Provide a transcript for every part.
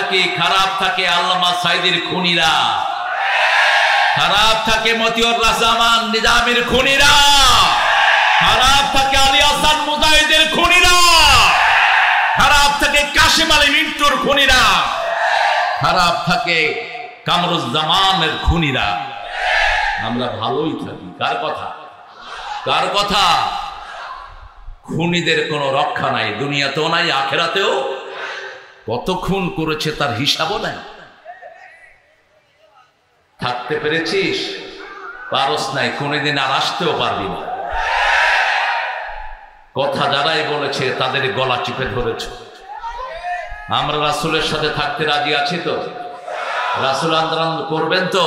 থাকে, খারাপ থাকে আল্লামা সাইদির খুনিরা, খারাপ থাকে মতিউর রহমান নিজামীর খুনিরা, খারাপ থাকে আলী হাসান মুজাহিদের খুনিরা, খারাপ থাকে কাশিম আলী মিন্টুর খুনিরা, খারাপ থাকে কামরুজ্জামানের খুনিরা। আমরা ভালোই থাকি। কার কথা? কার কথা? খুনিদের কোনো রক্ষা নাই, দুনিয়াতেও নাই, আখেরাতেও। কত খুন করেছে তার হিসাবও নাই। থাকতে পেরেছিস? পারস নাই, কোনদিন আর আসতেও পারবি না। কথা যারাই বলেছে তাদের গলা চিপে ধরেছ। আমরা রাসূলের সাথে থাকতে রাজি আছি তো? রাসূল আন্দোলন করবেন তো?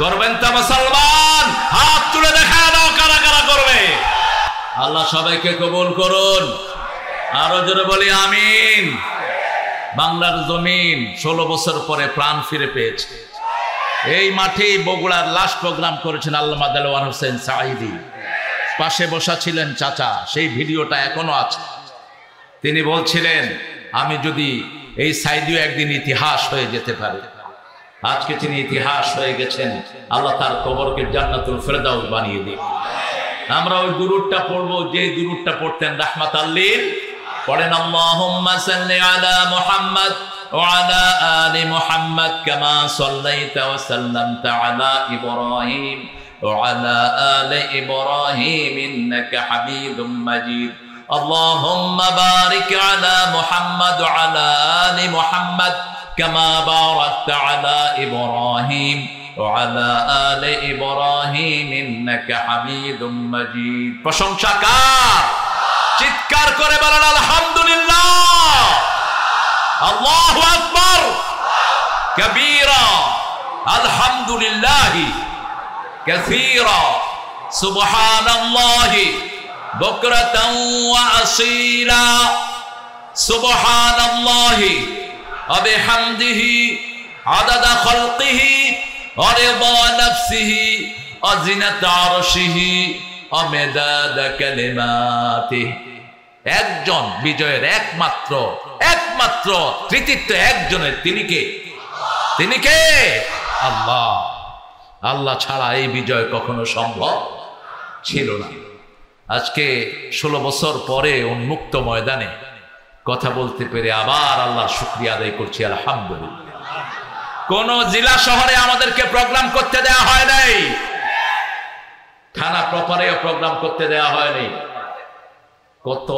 করবেন তো মুসলমান? হাত তুলে দেখা দাও কারা কারা করবে। আল্লাহ সবাইকে কবুল করুন। আরো জোরে বলি আমিন। বাংলার জমিন 16 বছর পরে প্রাণ ফিরে পেয়েছে। এই মাঠে বগুড়ার লাস্ট প্রোগ্রাম করেছেন আল্লামা দেলোয়ার হোসেন সাঈদী। পাশে বসা ছিলেন চাচা, সেই ভিডিওটা এখনো আছে। তিনি বলছিলেন আমি যদি এই সাঈদীও একদিন ইতিহাস হয়ে যেতে পারে। আজকে তিনি ইতিহাস হয়ে গেছেন। আল্লাহ তার কবরকে জান্নাতুল ফেরদাউস বানিয়ে দিন। আমরা ওই দুরূদটা পড়বো যে দুরূদটা পড়তেন রাহমাতাল লিল। পড়েন আল্লাহুম্মা সাল্লি আলা মুহাম্মাদ ওয়া আলা আলি মুহাম্মাদ কামা সাল্লাইতা ওয়া সাল্লামতা আলা ইব্রাহিম ওয়া আলা আলি ইব্রাহিম ইন্নাকা হামিদুম মাজিদ। আল্লাহুম্মা বারিক আলা মুহাম্মাদ ওয়া আলা আলি মুহাম্মাদ কামা বারাকতা আলা ইব্রাহিম وعلى آل إبراهيم إنك حميد مجيد। প্রশংসা কার? চিৎকার করে বলেন আলহামদুলিল্লাহ। আল্লাহু আকবার কবীরা আলহামদুলিল্লাহি কাসীরা সুবহানাল্লাহি বুকরাতান ওয়া আসীলা সুবহানাল্লাহি ওয়া বিহামদিহি আদাদা খালকিহি ورضا نفسه وزنة عرشه ومداد كلماته। একজন বিজয়ের একমাত্র কৃতিত্ব একজনের। তিনি কে? তিনি কে? আল্লাহ। আল্লাহ ছাড়া এই বিজয় কখনো সম্ভব ছিল না। আজকে 16 বছর পরে উন্মুক্ত ময়দানে কথা বলতে পেরে আবার আল্লাহর শুকরিয়া আদায় করছি আলহামদুলিল্লাহ। কোন জেলা শহরে আমাদেরকে প্রোগ্রাম করতে দেওয়া হয় নাই, থানা প্রপারেও প্রোগ্রাম করতে দেওয়া হয়নি। কত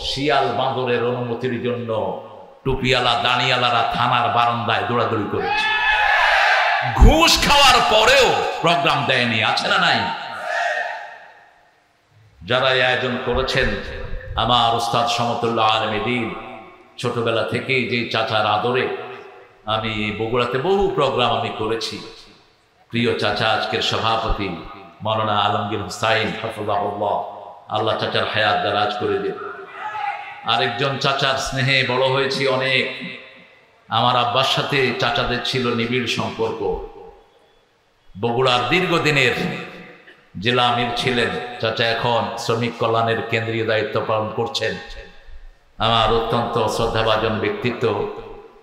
শিয়াল বাঁদরের অনুমতির জন্য টুপিওয়ালা দাঁড়িয়ালারা থানার বারান্দায় দৌড়াদৌড়ি করেছে। ঘুষ খাওয়ার পরেও প্রোগ্রাম দেয়নি। আছে না নাই? যারা এই আয়োজন করেছেন আমার উস্তাদ সমতুল্লাহ আলমী দ্বীন, ছোটবেলা থেকেই যে চাচার আদরে আমি বগুড়াতে বহু প্রোগ্রাম আমি করেছি। প্রিয় চাচা আজকের সভাপতি মাওলানা আলমগীর হুসাইন হাফিজাহুল্লাহ, আল্লাহ চাচার হায়াত দারাজ করে দিন। আরেকজন চাচার স্নেহে বড় হয়েছি অনেক। আমার আব্বার সাথে চাচাদের ছিল নিবিড় সম্পর্ক। বগুড়ার দীর্ঘদিনের জেলা আমির ছিলেন চাচা, এখন শ্রমিক কল্যাণের কেন্দ্রীয় দায়িত্ব পালন করছেন। আমার অত্যন্ত শ্রদ্ধাভাজন ব্যক্তিত্ব,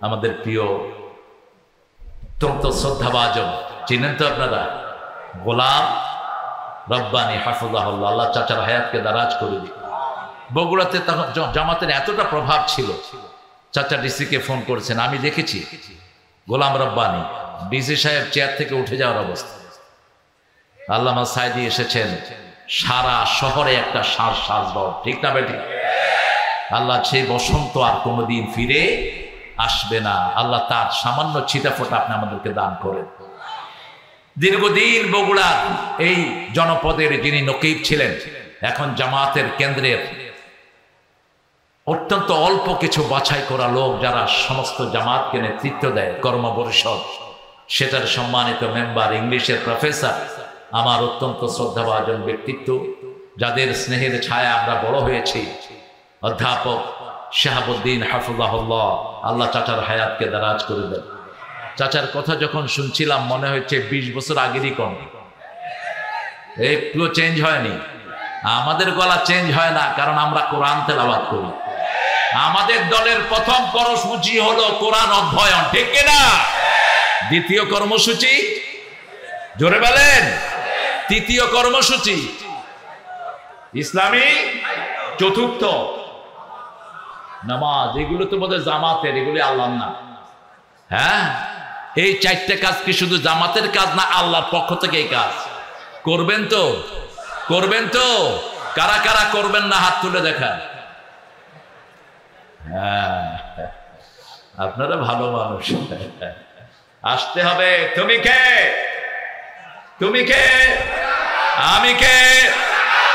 আমাদের প্রিয় অত্যন্ত শ্রদ্ধাভাজন, চিনেন তো আপনারা, গোলাম রব্বানী হাফিজাহুল্লাহ, আল্লাহ চাচার হায়াতকে দারাজ করে দিন। বগুড়াতে তখন জামাতের এতটা প্রভাব ছিল, চাচা ডিসিকে ফোন করেছেন, আমি দেখেছি গোলাম রব্বানী ডিসি সাহেব চেয়ার থেকে উঠে যাওয়ার অবস্থা। আল্লামা সাঈদী এসেছেন, সারা শহরে একটা শ্বাস শ্বাসবর, ঠিক না বেটি? আল্লাহ সেই বসন্ত আর কোনোদিন ফিরে আসবে না। আল্লাহ তার সামান্য ছিটাফোঁটা আপনি আমাদেরকে দান করেন। দীর্ঘদিন বগুড়ার এই জনপদের যিনি নকিব ছিলেন, এখন জামাতের কেন্দ্রের অত্যন্ত অল্প কিছু বাছাই করা লোক যারা সমস্ত জামাতকে নেতৃত্ব দেয়, কর্ম পরিষদ, সেটার সম্মানিত মেম্বার, ইংলিশের প্রফেসর, আমার অত্যন্ত শ্রদ্ধাভাজন ব্যক্তিত্ব, যাদের স্নেহের ছায়া আমরা বড় হয়েছি, অধ্যাপক শাহাবুদ্দিন হাফিজাহুল্লাহ, আল্লাহ চাচার হায়াতকে দারাজ করে দেন। চাচার কথা যখন শুনছিলাম মনে হচ্ছে 20 বছর আগেরই কম, একটুও চেঞ্জ হয়নি। আমাদের গলা চেঞ্জ হয় না, কারণ আমরা কোরআন তেলাওয়াত করি। আমাদের দলের প্রথম কর্মসূচি হলো কোরআন অধ্যয়ন, ঠিক কিনা? দ্বিতীয় কর্মসূচি জোরে বলেন, তৃতীয় কর্মসূচি ইসলামী, চতুর্থ নামাজ। এগুলো তো বোধহয় জামাতের, এগুলি আল্লাহর না। হ্যাঁ, এই চারটে কাজ কি শুধু জামাতের কাজ না, আল্লাহর পক্ষ থেকে এই কাজ করবেন তো? করবেন তো? কারা কারা করবেন না হাত তুলে দেখান। হ্যাঁ, আপনারা ভালো মানুষ, আসতে হবে। তুমি কে? তুমি কে? আমি কে?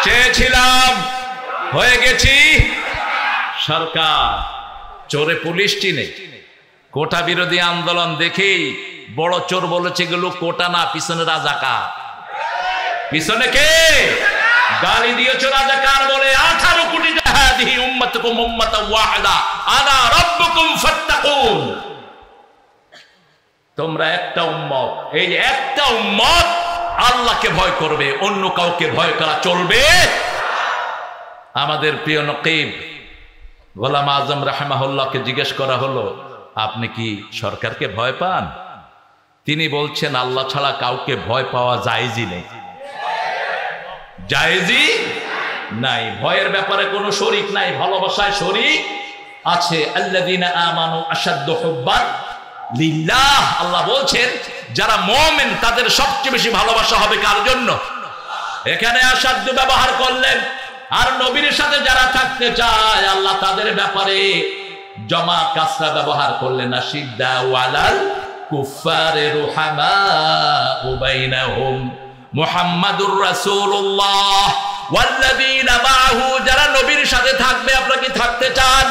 চেয়েছিলাম, হয়ে গেছি সরকার। চোরে পুলিশ চিনে, কোটা বিরোধী আন্দোলন দেখেই বড় চোর বলেছে এগুলো কোটা না, পিছনে রাজাকার। পিছনে কে? গালি দিয়েছ রাজাকার বলে। 18 কোটি জাহাদিহি উম্মাতুকুম উম্মাতান ওয়াহিদা আনা রাব্বুকুম ফাত্তাকুন। তোমরা একটা উম্মত, এই যে একটা উম্মত আল্লাহকে ভয় করবে, অন্য কাউকে ভয় করা চলবে। আমাদের প্রিয় নকিব গোলাম আজম রাহিমাহুল্লাহকে জিজ্ঞেস করা হলো, আপনি কি সরকারকে ভয় পান? তিনি বলছেন, আল্লাহ ছাড়া কাউকে ভয় পাওয়া জায়েজই নেই, জায়েজই নাই। ভয়ের ব্যাপারে কোনো শরীক নাই, ভালোবাসায় শরীক আছে। আল্লাযীনা আমানু আশাদ্দু হুব্বান লিল্লাহ। আল্লাহ বলছেন যারা মুমিন তাদের সবচেয়ে বেশি ভালোবাসা হবে কার জন্য? এখানে আশাদ্দ ব্যবহার করলেন। আর নবীর সাথে যারা থাকতে চায় আল্লাহ তাদের ব্যাপারে জমা কাসরা ব্যবহার করলেন। আশিদ্দা ওয়ালাল কুফারে রুহামাউ বাইনাহুম মুহাম্মাদুর রাসূলুল্লাহ ওয়াল্লাযীনা মাআহু। যারা নবীর সাথে থাকবে, আপনারা কি থাকতে চান?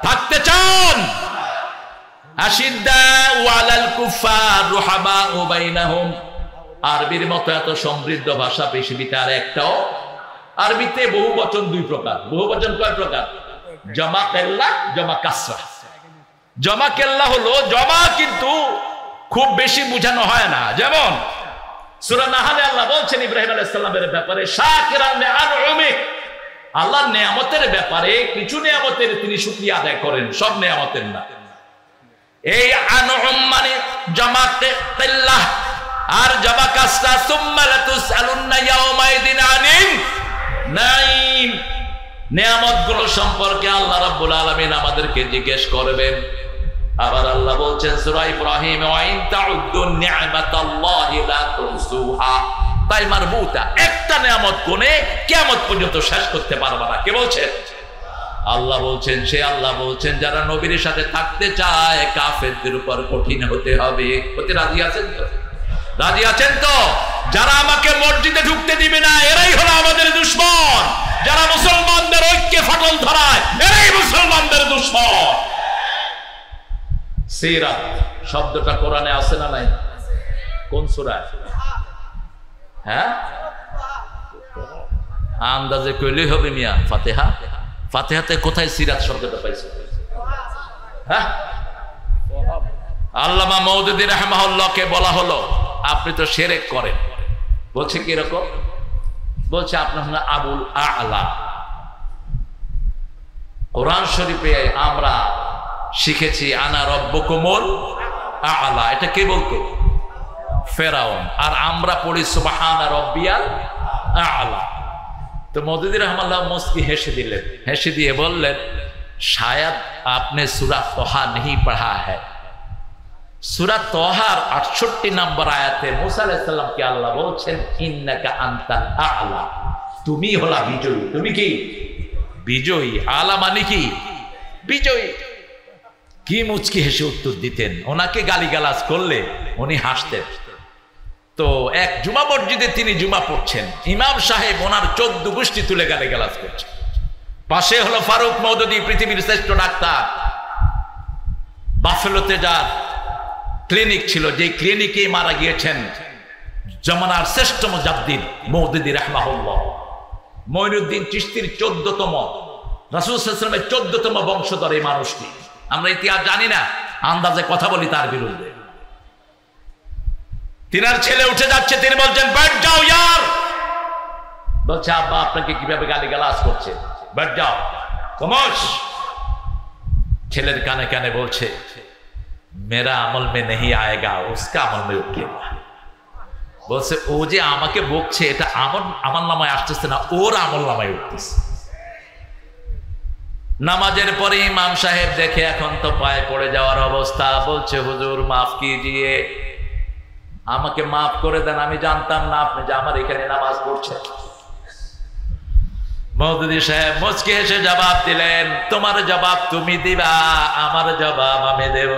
থাকতে চান? আশিদ্দা ওয়ালাল কুফার রুহামাউ বাইনাহুম। আরবির মতো এত সমৃদ্ধ ভাষা পৃথিবীতে আর একটাও। আরবিতে বহু বচন দুই প্রকার। বহু বচন কয় প্রকার? জমা কেল্লা, জমা কাসরা। জমা কেল্লা হলো জমা, কিন্তু খুব বেশি বোঝানো হয় না। যেমন সূরা নাহলে আল্লাহ বলছেন ইব্রাহিম আলাইহিস সালামের ব্যাপারে, শাকিরান লিআনউমি। আল্লাহর নিয়ামতের ব্যাপারে কিছু নিয়ামতের তিনি শুকরিয়া আদায় করেন, সব নিয়ামতের না। এই আনউম মানে জমা কেল্লা আর জমা কাসরা। সুম্মা লাতুসআলুন্না ইয়াওমাইদিন আনিন নাঈম। নিয়ামতগুলো সম্পর্কে আল্লাহ রাব্বুল আলামিন আমাদেরকে জিজ্ঞেস করবেন। আবার আল্লাহ বলছেন সূরা ইব্রাহিম, ওয়া ইন তাউদ্দু নি'মাতাল্লাহি লা তুহসুহা। তাই মারবুতা, একটা নিয়ামত কোনে কিয়ামত পর্যন্ত শেষ করতে পারবে না। কে বলছেন? আল্লাহ বলছেন। সে আল্লাহ বলছেন যারা নবীর সাথে থাকতে চায় কাফেরদের উপর কঠিন হতে হবে। হতে রাজি আছেন তো? রাজি আছেন তো? যারা আমাকে মসজিদে ঢুকতে দিবে না এরাই হলো আমাদের দুশমন। যারা মুসলমানদের ঐক্যে ফাটল ধরায় এরাই মুসলমানদের দুশমন। সিরাত শব্দটা কোরআনে আছে না নাই? কোন সূরায়? হ্যাঁ, আন্দাজে কইলেই হবে মিয়া। ফাতিহা। ফাতিহাতে কোথায় সিরাত শব্দটা পাইছে? হ্যাঁ, আল্লামা মওদুদী রাহিমাহুল্লাহকে বলা হলো আপনি তো শিরক করেন। বলছে কি রকম? বলছে আপনার নাম আবুল আ'লা। কোরআন শরীফে আমরা শিখেছি আনা রব্বুকুমুল আ'লা। এটা কে বলতো? ফেরাউন। আর আমরা পড়ি সুবহানা রব্বিয়াল আ'লা। তো মওদুদী রাহিমাহুল্লাহ মুস্কি হেসে দিলেন। হেসে দিয়ে বললেন, शायद आपने सूरा तोहा नहीं पढ़ा है। सूरा तोहार 68 नंबर आयते मूसा अलैहिस सलाम के अल्लाह बोलছেন इन्नका अंतल आला। তুমি হলা বিজয়ী। তুমি কি বিজয়ী? আলা মানে কি? বিজয়ী। কি মুচকি হেসে উত্তর দিতেন। ওনাকে গালিগালাজ করলে উনি হাসতেন। তো এক জুমা মসজিদে তিনি জুমা পড়ছেন, ইমাম সাহেব ওনার 14 গোষ্ঠী তুলে গালিগালাজ করছেন। পাশে হলো ফারুক মওদুদী, পৃথিবীর শ্রেষ্ঠ ডাক্তার। বাফেলোতে যার ক্লিনিক ছিল, যে ক্লিনিকে মারা গিয়েছেন জামানার শ্রেষ্ঠ মুজাদ্দিদ মওদুদী রাহিমাহুল্লাহ। মঈনুদ্দিন চিশতির 14তম, রাসূল সাল্লাল্লাহু আলাইহি ওয়াসাল্লামের 14তম বংশধর এই মানুষটি। আমরা ইতিহাস জানি না, আন্দাজে কথা বলি তার বিরুদ্ধে। তিনার ছেলে উঠে যাচ্ছে, তিনি বলছেন बैठ जाओ यार। বলছে আব্বা আপনাকে কিভাবে গালিগালাজ করছে? बैठ जाओ। খামোশ। ছেলের কানে কানে বলছে, মেরা আমল মে নেহি আয়েগা, উসকা আমল মে উঠেগা। বলছে ও যে আমাকে বকছে, এটা আমার নামায় আসতেছে না, ওর আমল নামায় উঠতেছে। নামাজের পরে ইমাম সাহেব দেখে এখন তো পায়ে পড়ে যাওয়ার অবস্থা, বলছে হুজুর মাফ কিজিয়ে, আমাকে মাফ করে দেন, আমি জানতাম না আপনি যে আমার এখানে নামাজ পড়ছেন। মওদুদী সাহেব মুচকি হেসে জবাব দিলেন, তোমার জবাব তুমি দিবা, আমার জবাব আমি দেব।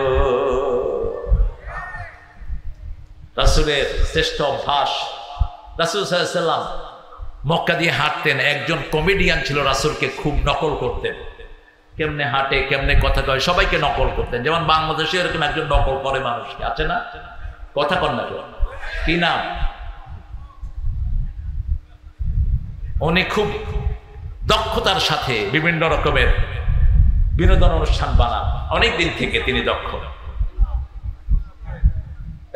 রাসূলের শ্রেষ্ঠ অভ্যাস, রাসূল সাল্লাল্লাহু আলাইহি ওয়াসাল্লাম মক্কা দিয়ে হাঁটতেন, একজন কমেডিয়ান ছিল রাসূলকে খুব নকল করতেন, কেমনে হাঁটে কেমনে কথা কয় সবাইকে নকল করতেন। যেমন বাংলাদেশে এরকম একজন নকল করে মানুষকে আছে না, কথা কন না, কি নাম? উনি খুব দক্ষতার সাথে বিভিন্ন রকমের বিনোদন অনুষ্ঠান বানান, অনেকদিন থেকে তিনি দক্ষ।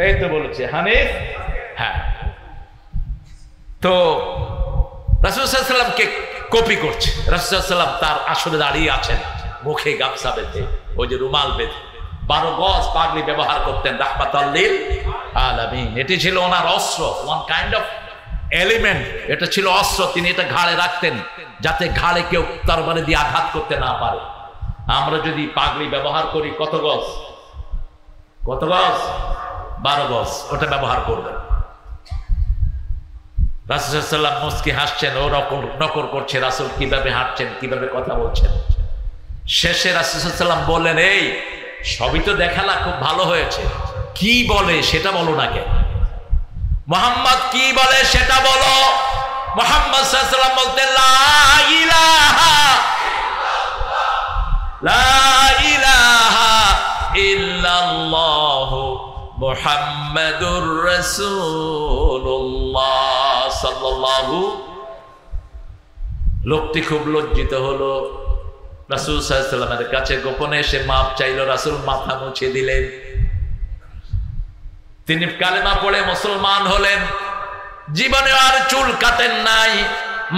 এই তো বলেছে হানিফ, হ্যাঁ। তো রাসূল সাল্লাল্লাহু আলাইহি ওয়াসাল্লামকে কপি করছে। রাসূল সাল্লাল্লাহু আলাইহি ওয়াসাল্লাম তার আসলে দাঁড়িয়ে আছেন, মুখে গামছা বেঁধে, ওই যে রুমাল বেঁধে, 12 গজ পাগড়ি ব্যবহার করতেন রাহমাতাল লিল আলামিন। এটি ছিল ওনার অস্ত্র, ওয়ান কাইন্ড অফ এলিমেন্ট, এটা ছিল অস্ত্র। তিনি এটা ঘাড়ে রাখতেন যাতে ঘাড়ে কেউ তরবারি দিয়ে আঘাত করতে না পারে। আমরা যদি পাগড়ি ব্যবহার করি কত গজ? 12 গজ, ওটা ব্যবহার করবেন। রাসূল সাল্লাল্লাহু আলাইহি ওয়াসাল্লাম মুস্কি হাসছেন, ও নকল করছে রাসূল কিভাবে হাঁটছেন, কিভাবে কথা বলছেন। শেষে রাসূল সাল্লাল্লাহু আলাইহি ওয়াসাল্লাম বললেন, এই সবই তো দেখালা, খুব ভালো হয়েছে, কি বলে সেটা বলো না কেন? মুহাম্মদ কি বলে সেটা বলো। মুহাম্মদ সাল্লাল্লাহু আলাইহি ওয়াসাল্লাম বলতেন, লা ইলাহা ইল্লাল্লাহু মুহাম্মাদুর রাসূলুল্লাহ সাল্লাল্লাহু। লোকটি খুব লজ্জিত হলো, রাসূল সাল্লাল্লাহু আলাইহি ওয়াসাল্লামের কাছে গোপনে এসে মাপ চাইল। রাসূল মাথা মুছে দিলেন, তিনি কালেমা পড়ে মুসলমান হলেন। জীবনে আর চুল কাটেন নাই।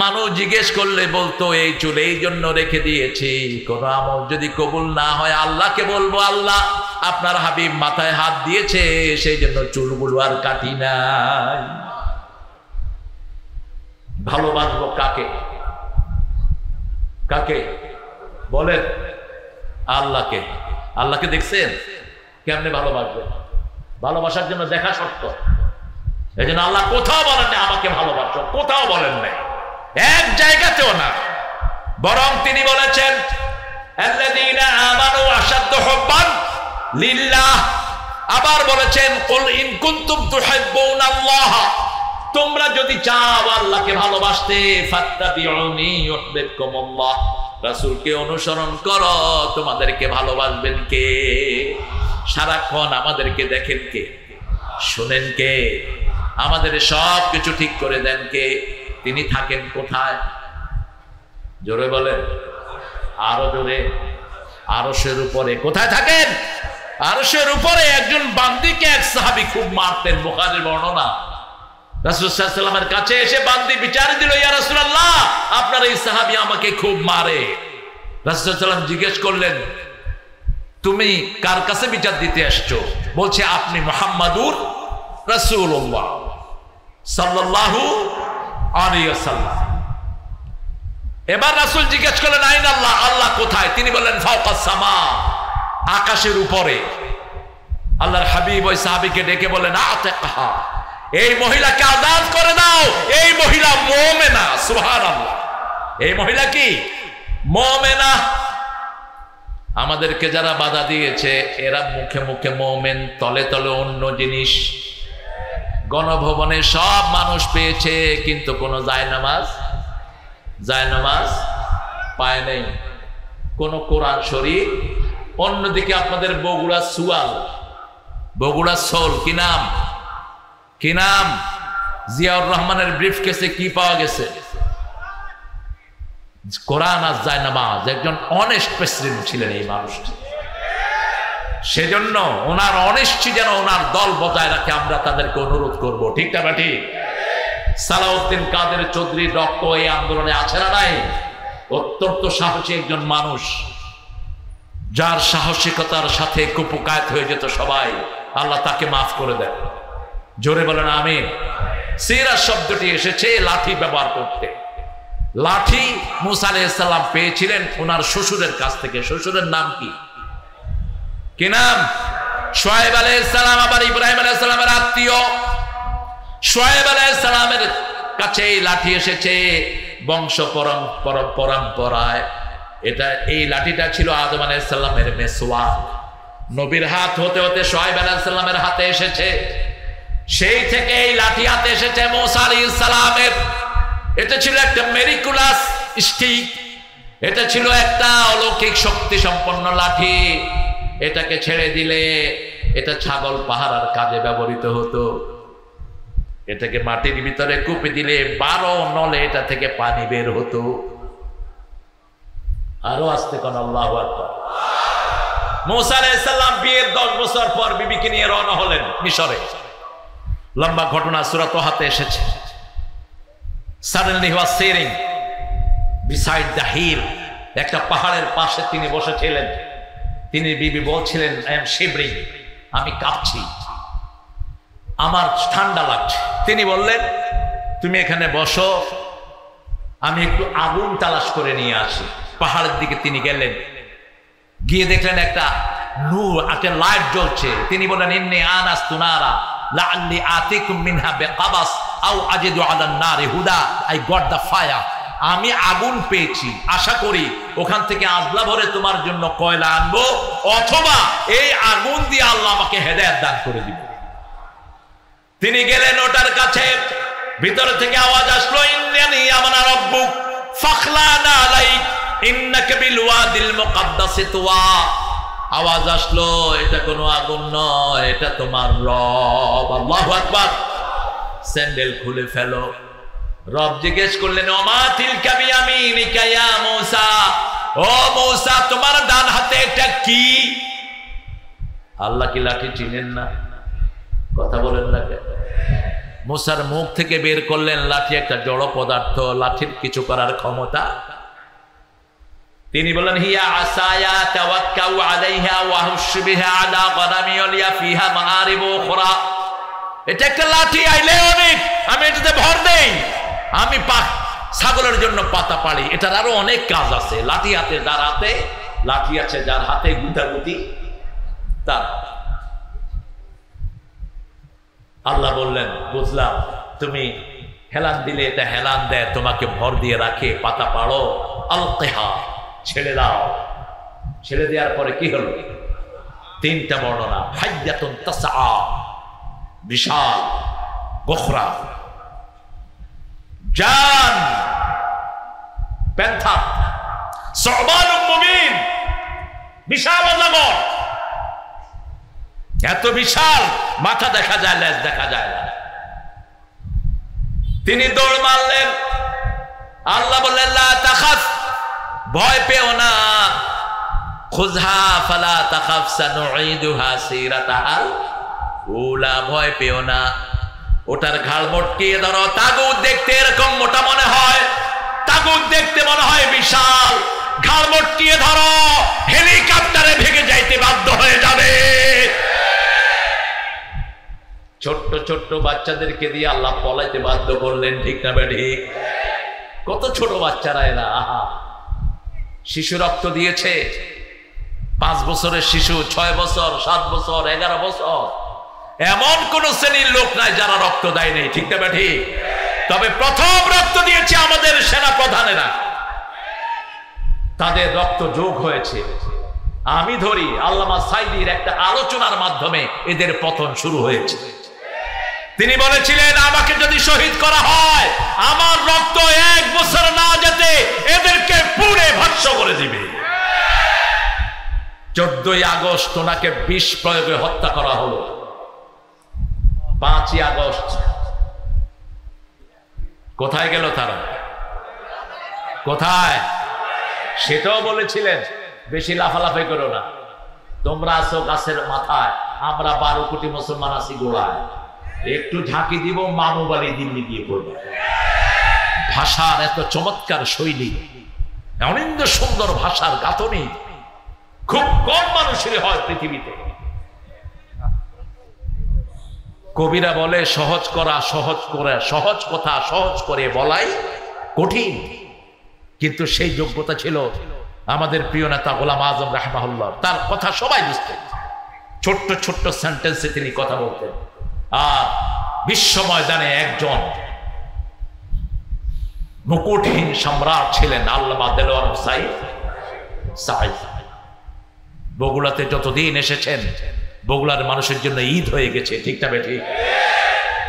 মানুষ জিজ্ঞেস করলে বলতো, এই চুল এই জন্য রেখে দিয়েছি, কোন আমল যদি কবুল না হয় আল্লাহকে বলবো, আল্লাহ আপনার হাবিব মাথায় হাত দিয়েছে সেই জন্য চুলগুলো আর কাটি নাই। ভালোবাসবো কাকে? কাকে বলেন? আল্লাহকে। আল্লাহকে দেখছেন কেমনে ভালোবাসবেন? ভালোবাসার জন্য দেখা শর্ত। এই জন্য আল্লাহ কোথাও বলেন না আমাকে ভালোবাসো, কোথাও বলেন নাই, এক জায়গাতেও না। বরং তিনি বলেছেন, আল্লাযীনা আমানু আশাদ্দু হুব্বান লিল্লাহ। আবার বলেছেন, কুল ইন কুনতুম তুহিব্বুনাল্লাহ, তোমরা যদি চাও আল্লাহকে ভালোবাসতে, ফাত্তাবিউনি ইউহিব্বুকুমুল্লাহ, রাসূলকে অনুসরণ করো, তোমাদেরকে ভালোবাসবেন কে? সারাক্ষণ আমাদেরকে দেখেন কে? শুনেন কে? আমাদের সব কিছু ঠিক করে দেন কে? তিনি থাকেন কোথায়? জোরে বলেন, আরো জোরে। আরশের উপরে। কোথায় থাকেন? আরশের উপরে। একজন বান্দীকে এক সাহাবী খুব মারতেন, বুখারীর বর্ণনা। রাসূল সাল্লাল্লাহু আলাইহি ওয়াসাল্লামের কাছে এসে বান্দী বিচার দিল, ইয়া রাসূলুল্লাহ আপনার এই সাহাবী আমাকে খুব মারে। রাসূল সাল্লাল্লাহু আলাইহি ওয়াসাল্লাম জিজ্ঞেস করলেন, তুমি কার কাছে বিচার দিতে আসছো? বলছে, আপনি মুহাম্মাদুর রাসূলুল্লাহ সাল্লাল্লাহু আলাইহি ওয়াসাল্লাম। এবার রাসূল জিজ্ঞেস করলেন, আইন আল্লাহ, আল্লাহ কোথায়? তিনি বললেন, ফাওকাস সামা, আকাশের উপরে। আল্লাহর হাবিব ওই সাহাবীকে ডেকে বললেন, আতাকহা, এই মহিলাকে আযাদ করে দাও, এই মহিলা মুমিনা। সুবহানাল্লাহ। এই মহিলা কি? মুমিনা। আমাদেরকে যারা বাধা দিয়েছে এরা মুখে মুখে মুমিন, তলে তলে অন্য জিনিস। গণভবনে সব মানুষ পেয়েছে কিন্তু কোনো জায়নামাজ পায় নাই, কোন কোরআন শরীফ। অন্যদিকে আপনাদের বগুড়া সুয়াল, বগুড়া সোল, কি নাম? কি নাম? জিয়াউর রহমানের ব্রিফ কেসে কি পাওয়া গেছে? কোরআন আর জায়নামাজ। একজন অনেস্ট প্রেসিডেন্ট ছিলেন এই মানুষটি, সেজন্য ওনার অনেস্টি যেন ওনার দল বজায় রাখে, আমরা তাদেরকে অনুরোধ করব। ঠিক না বেটি? সালাউদ্দিন কাদের চৌধুরী রক্ত এই আন্দোলনে আছে না নাই? অত্যন্ত সাহসী একজন মানুষ। যার সাহসিকতার সাথে কুপকায়েত হয়ে যেত সবাই, আল্লাহ তাকে মাফ করে দেন। জোরে বলেন আমিন। সিরাত শব্দটি এসেছে লাঠি ব্যবহার করতে। লাঠি মুসা আলাইহিস সালাম পেয়েছিলেন ওনার শ্বশুরের কাছ থেকে। শ্বশুরের নাম কি নাম? শুআয়ব আলাইহিস সালাম। আবার ইব্রাহিম আলাইহিস সালামের আত্মীয় শুআয়ব আলাইহিস সালামের কাছে এই লাঠি এসেছে বংশ পরম্পরায়। এই লাঠিটা ছিল আদম আলাইহিস সালামের মেসওয়াক। নবীর হাত হতে হতে শুআয়ব আলাইহিস সালামের হাতে এসেছে। সেই থেকে এই লাঠি হাতে এসেছে মুসা আলাইহিস সালামের। এটা ছিল একটা মেরিকুলাস স্টিক, এটা ছিল একটা অলৌকিক শক্তি সম্পন্ন লাঠি। এটাকে ছেড়ে দিলে এটা ছাগল পাহারার কাজে ব্যবহৃত হতো। এটাকে মাটির ভিতরে কুপে দিলে 12 নলে এটা থেকে পানি বের হতো। আরো আসতে কোন আল্লাহু আকবার। মুসা আলাইহিস সালাম বিয়ের 10 বছর পর বিবিকে নিয়ে রওনা হলেন মিশরে। লম্বা ঘটনা সূরা তাহাতে এসেছে। Suddenly he was sitting beside the hill. একটা পাহাড়ের পাশে তিনি বসেছিলেন। তিনি বিবি বলছিলেন, I am shivering, আমি কাঁপছি, আমার ঠান্ডা লাগছে। তিনি বললেন, তুমি এখানে বসো, আমি একটু আগুন তালাশ করে নিয়ে আসি। পাহাড়ের দিকে তিনি গেলেন, গিয়ে দেখলেন একটা নূর, একটা লাইট জ্বলছে। তিনি বললেন, ইন্নী আনাস্তু নারা লাআল্লি আতিকুম মিনহা বিকাবাস আও আজিদু আলান নারি হুদা। I got the fire. আমি আগুন পেয়েছি, আশা করি ওখান থেকে আজলা ভরে তোমার জন্য কয়লা আনবো, অথবা এই আগুন দিয়ে আল্লাহ আমাকে হেদায়েত দান করে দিবে। তিনি গেলেন ওটার কাছে। ভিতর থেকে আওয়াজ আসলো, ইন্নানি আমানা রাব্বুক ফাখলানা আলাইক ইন্নাকা বিল ওয়াদিল মুকাদ্দাসি তুওয়া। আওয়াজ আসলো, এটা কোনো আগুন নয়, এটা তোমার রব। আল্লাহু আকবার। স্যান্ডেল খুলে ফেলো। রব জিজ্ঞেস করলেন, ওমা তিলকা বিয়ামিনিকা ইয়া মূসা। ও মূসা, তোমার ডান হাতে এটা কি? আল্লাহ কি লাঠি চিনেন না? কথা বলেন না কেন? মূসার মুখ থেকে বের করলেন, লাঠি একটা জড় পদার্থ, লাঠির কিছু করার ক্ষমতা। তিনি বলেন, হিয়া আসায়া তাওয়াক্কাউ আলাইহা ওয়া হুশু বিহা আলা গনামি ওয়া ফিহা মাআরিব উখরা। এটা একটা লাঠি, আইলে অনেক, আমি এটাতে ভর দেই, আমি ছাগলের জন্য পাতা পাড়ি। এটার আরো অনেক কাজ আছে। লাঠি হাতে যার হাতে, লাঠি আছে যার হাতে, গুতাগুতি তার। আল্লাহ বললেন, বুঝলাম, তুমি হেলান দিলে এটা হেলান দেয়, তোমাকে ভর দিয়ে রাখে, পাতা পাড়ো। আলকিহা, ছেড়ে দাও। ছেড়ে দেওয়ার পরে কি হলো? 3টা বর্ণনা। হাইয়াতুন তাসআ, বিশাল গোখরা, জান, প্যান্থার, সুবানুম মুবিন, বিশাল অজগর। এত বিশাল, মাথা দেখা যায়, লেজ দেখা যায় না। তিনি দৌড় মারলেন। আল্লাহ বললেন, লা তাখাফ, ভয় পেও না। খুযহা ফালা তাখাফ সানুঈদুহা সিরাতাহা উলা, ভয় পেও না। ওটার ঘাড় মটকিয়ে ধরো। তাগুত দেখতে এরকম মোটা মনে হয়, তাগুত দেখতে মনে হয় বিশাল। ঘাড় মটকিয়ে ধরো, হেলিকপ্টারে ভেঙে যাইতে বাধ্য হয়ে যাবে। ছোট্ট ছোট্ট বাচ্চাদেরকে দিয়ে আল্লাহ পলাইতে বাধ্য করলেন, ঠিক না বেঠিক? কত ছোট বাচ্চারা এরা, আহা! শিশু রক্ত দিয়েছে, 5 বছরের শিশু, 6 বছর, 7 বছর, 11 বছর। এমন কোন শ্রেণীর লোক নাই যারা রক্ত দেয় নাই, ঠিক না বেঠিক? তবে প্রথম রক্ত দিয়েছে আমাদের সেনা প্রধানেরা, তাদের রক্ত যোগ হয়েছে। আমি ধরি আল্লামা সাইদির একটা আলোচনার মাধ্যমে এদের পতন শুরু হয়েছে। তিনি বলেছিলেন, আমাকে যদি শহীদ করা হয়, আমার রক্ত 1 বছর না যেতে এদেরকে পুড়ে ভস্ম করে দিবে। 14ই আগস্ট ওনাকে বিষ প্রয়োগে হত্যা করা হলো। 5ই আগস্ট কোথায় গেল তারা? কোথায়? সেটাও বলেছিলেন, বেশি লাফালাফি করো না, তোমরা আছো গাছের মাথায়, আমরা 12 কোটি মুসলমান আছি গোড়ায়। একটু ঝাঁকি দিব, মামু বাড়ি দিল্লি গিয়ে পড়বে। ভাষার এত চমৎকার শৈলী, অনিন্দ সুন্দর ভাষার গাঁথনি, খুব কম মানুষের হয় পৃথিবীতে। কবিরা বলে সহজ কথা সহজ করে বলাই কঠিন, কিন্তু সেই যোগ্যতা ছিল আমাদের প্রিয় নেতা গোলাম আজম রাহমাহুল্লাহ। তার কথা সবাই বুঝতেন, ছোট্ট ছোট্ট সেন্টেন্সে তিনি কথা বলতেন। আর বিশ্ব ময়দানে একজন মুকুটহীন সম্রাট ছিলেন আল্লামা দেলোয়ার হোসাইন সাঈদ। বগুড়াতে যতদিন এসেছেন বগুড়ার মানুষের জন্য ঈদ হয়ে গেছে, ঠিক না বেঠিক?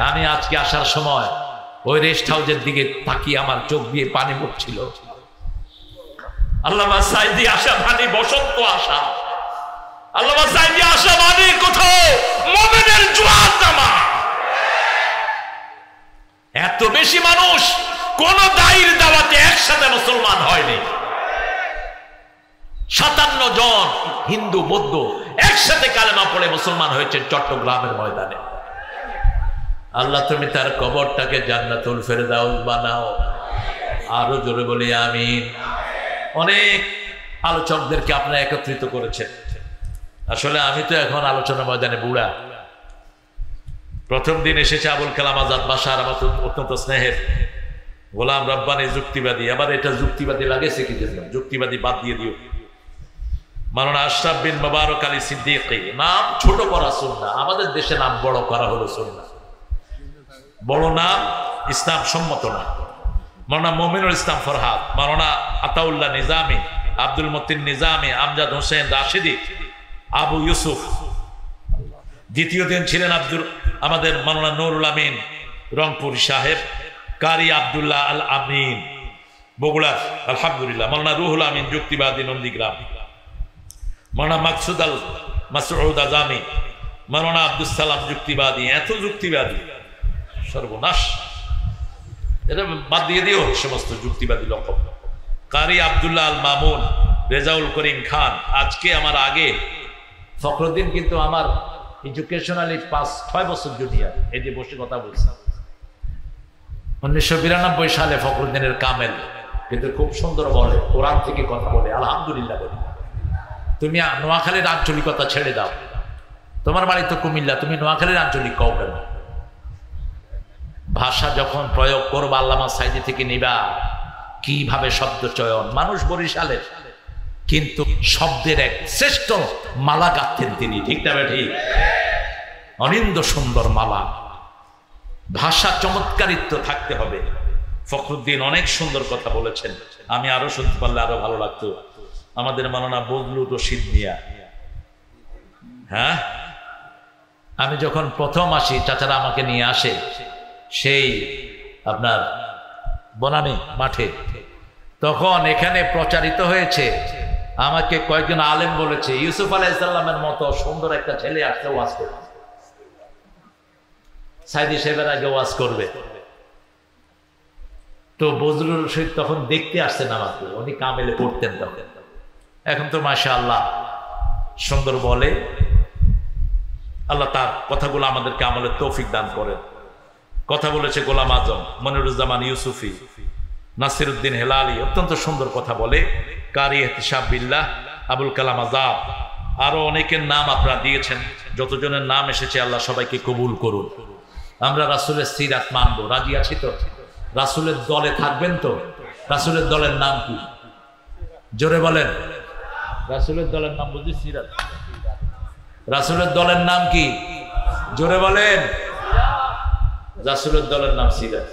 আমি আজকে আসার সময় ওই রেস্ট হাউসের দিকে তাকিয়ে আমার চোখ দিয়ে পানি পড়ছিল। আল্লামা সাঈদী আসা মানে বসন্ত আসা, আল্লামা সাঈদী আসা মানে কোথাও মুমিনের জোয়ার নামা। এত বেশি মানুষ কোন দায়ীর দাওয়াতে একসাথে মুসলমান হয়নি। 57 জন হিন্দু বৌদ্ধ একসাথে কালেমা পড়ে মুসলমান হয়েছে চট্টগ্রামের ময়দানে। আল্লাহ তুমি তার কবরটাকে জান্নাতুল ফেরদাউস বানাও। আরো জোরে বলি আমিন। অনেক আলোচকদেরকে আপনারা একত্রিত করেছেন। আসলে আমি তো এখন আলোচনা ময়দানে বুড়া। প্রথম দিন এসেছে আবুল কালাম আজাদ বাশার, আমার অত্যন্ত স্নেহের গোলাম রব্বানি যুক্তিবাদী। আবার এটা যুক্তিবাদী লাগেছে কি জন্য? যুক্তিবাদী বাদ দিয়ে দিও। মাওলানা আশরাফ বিন মুবারক আলী সিদ্দিকী, নাম ছোট করা সুন্নাহ, আমাদের দেশে নাম বড় করা হলো সুন্নাহ। বড় নাম ইসলাম সম্মত না। মাওলানা মুমিনুল ইসলাম ফরহাদ, মাওলানা আতাউল্লাহ নিজামী, আব্দুল মতিন নিজামী, আমজাদ হোসেন রাশিদি, আবু ইউসুফ। দ্বিতীয় দিন ছিলেন আমাদের মাওলানা নুরুল আমিন রংপুর সাহেব, কারি আব্দুল্লাহ আল আমিন বগুড়া আলহামদুলিল্লাহ, মাওলানা রুহুল আমিন যুক্তিবাদী নন্দীগ্রাম, মাওলানা মাকসুদ আল মাসউদ আজামি, মাওলানা আব্দুল সালাম যুক্তিবাদী। এত যুক্তিবাদী, সর্বনাশ। এটা বাদ দিয়ে দিও সমস্ত যুক্তিবাদী লকব। কারি আব্দুল্লাহ আল মামুন, রেজাউল করিম খান। আজকে আমার আগে ফখরুদ্দিন কিন্তু আমার এডুকেশনালি 5-6 বছর জুনিয়র। এই যে বসে কথা বলছি, 1992 সালে ফখরুদ্দিনের কামেল, কিন্তু খুব সুন্দর বলে, কোরআন থেকে কথা বলে, আলহামদুলিল্লাহ বলি। তুমি নোয়াখালীর আঞ্চলিকতা ছেড়ে দাও, তোমার বাড়ি তো কুমিল্লা, তুমি নোয়াখালীর আঞ্চলিক কও কেন? ভাষা যখন প্রয়োগ করবো আল্লামা সাঈদী থেকে নিবা। কিভাবে শব্দ চয়ন, মানুষ বরিশালের, কিন্তু শব্দের এক শ্রেষ্ঠ মালা গাঁথতেন তিনি, ঠিক না ঠিক? অনিন্দ সুন্দর মালা। ভাষা চমৎকারিত্ব থাকতে হবে। ফখরুদ্দিন অনেক সুন্দর কথা বলেছেন, আমি আরো শুনতে পারলে আরো ভালো লাগতো। আমাদের মাওলানা বজলুর রশিদ মিয়া, হ্যাঁ, আমি যখন প্রথম আসি চাচারা আমাকে নিয়ে আসে সেই আপনার বনানী মাঠে, তখন এখানে প্রচারিত হয়েছে, আমাকে কয়েকজন আলেম বলেছে ইউসুফ আলাইহিস সালামের মতো সুন্দর একটা ছেলে আসছে ওয়াজ করবে, সাঈদী সাহেবের আগে ওয়াজ করবে। তো বজলুর রশিদ তখন দেখতে আসছেন আমাকে, উনি কামেলে পড়তেন তখন। এখন তো মাশাআল্লাহ সুন্দর বলে। আল্লাহ তার কথাগুলো আমাদেরকে আমলের তৌফিক দান করেন। কথা বলেছে গোলাম আজম, মনিরুজ্জামান ইউসুফি, নাসিরউদ্দিন হেলালি, অত্যন্ত সুন্দর কথা বলে। কারি ইহতিসাব বিল্লাহ, আবুল কালাম আজাদ, আরো অনেকের নাম আপনারা দিয়েছেন। যতজনের নাম এসেছে আল্লাহ সবাইকে কবুল করুন। আমরা রাসূলের সিরাত মানবো, রাজি আছি তো? রাসূলের দলে থাকবেন তো? রাসূলের দলের নাম কি? জোরে বলেন। রাসূলের দলের নাম বুঝি সিরাত। রাসূলের দলের নাম কি? জোরে বলেন। রাসূলের দলের নাম সিরাত।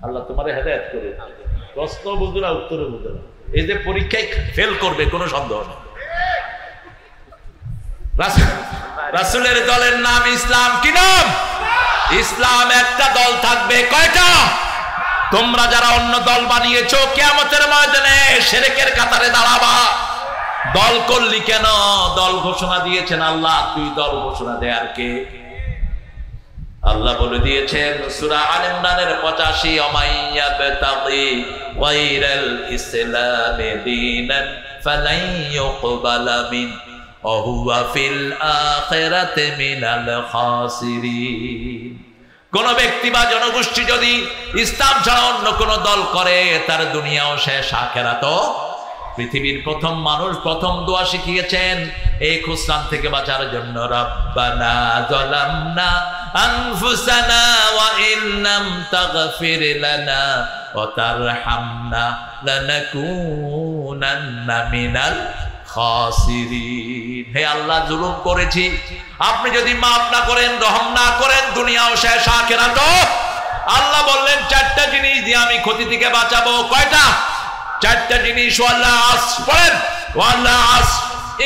আল্লাহ তোমারে হেদায়েত করে। প্রশ্ন বুঝুরা, উত্তরে বুঝুরা। এই যে পরীক্ষায় ফেল করবে কোনো সন্দেহ নেই। রাসূলের দলের নাম ইসলাম। কি নাম? ইসলাম। একটা দল থাকবে, কয়টা? তোমরা যারা অন্য দল বানিয়েছো কিয়ামতের ময়দানে শিরকের কাতারে দাঁড়াবা। দল করলি কেন? দল ঘোষণা দিয়েছেন আল্লাহ, তুই দল ঘোষণা দে আর কে? আল্লাহ বলে দিয়েছেন সূরা আলে ইমরানের 85, ওমাইয়াবতাগি গায়রাল ইসলামি দীনান ফালাই ইউকবালা মিন ওয়া হুয়া ফিল আখিরাতি মিনাল খাসিরিন। কোন ব্যক্তি বা জনগোষ্ঠী যদি ইসলাম ছাড়া অন্য কোন দল করে, তার দুনিয়াও শেষ, আখিরাতও পৃথিবীর প্রথম মানুষ প্রথম দোয়া শিখিয়েছেন এই খুসরান থেকে বাঁচার জন্য, রব্বানা যালামনা আনফুসানা ওয়া ইল্লাম তাগফির লানা ওয়া তারহামনা লানাকুনান্না মিনাল খাসিরিন। হে আল্লাহ, জুলুম করেছি, আপনি যদি মাফ না করেন, রহম না করেন, দুনিয়াও শেষ, আখিরাতও। আল্লাহ বললেন চারটা জিনিস দিয়ে আমি ক্ষতি থেকে বাঁচাবো। কয়টা? চারটা জিনিস। ওয়াল্লাহ আস, পড়েন ওয়াল্লাহ আস,